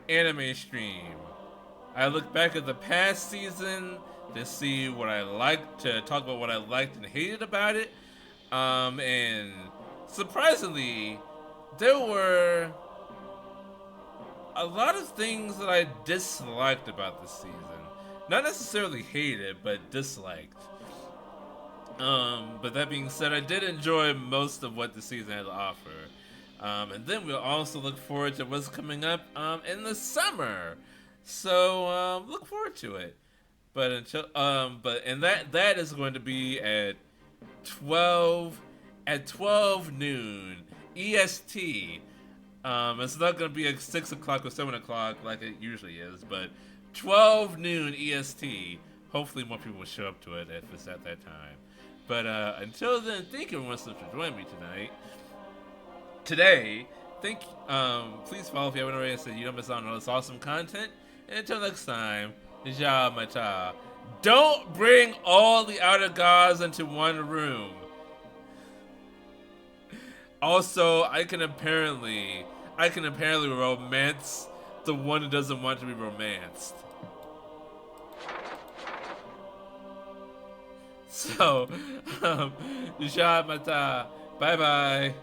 anime stream. I look back at the past season to see what I liked, to talk about what I liked and hated about it. And surprisingly, there were a lot of things that I disliked about this season. Not necessarily hated, but disliked. But that being said, I did enjoy most of what the season had to offer. And then we'll also look forward to what's coming up in the summer. So look forward to it. But until that is going to be at 12 noon EST. It's not going to be at 6 o'clock or 7 o'clock like it usually is, but 12 noon EST. Hopefully more people will show up to it if it's at that time. But until then, thank you everyone so much for joining me today. Please follow if you haven't already, so you don't miss out on all this awesome content. And until next time, ja mata. Don't bring all the outer gods into one room. Also, I can apparently romance the one who doesn't want to be romanced. So, ja mata. Bye bye.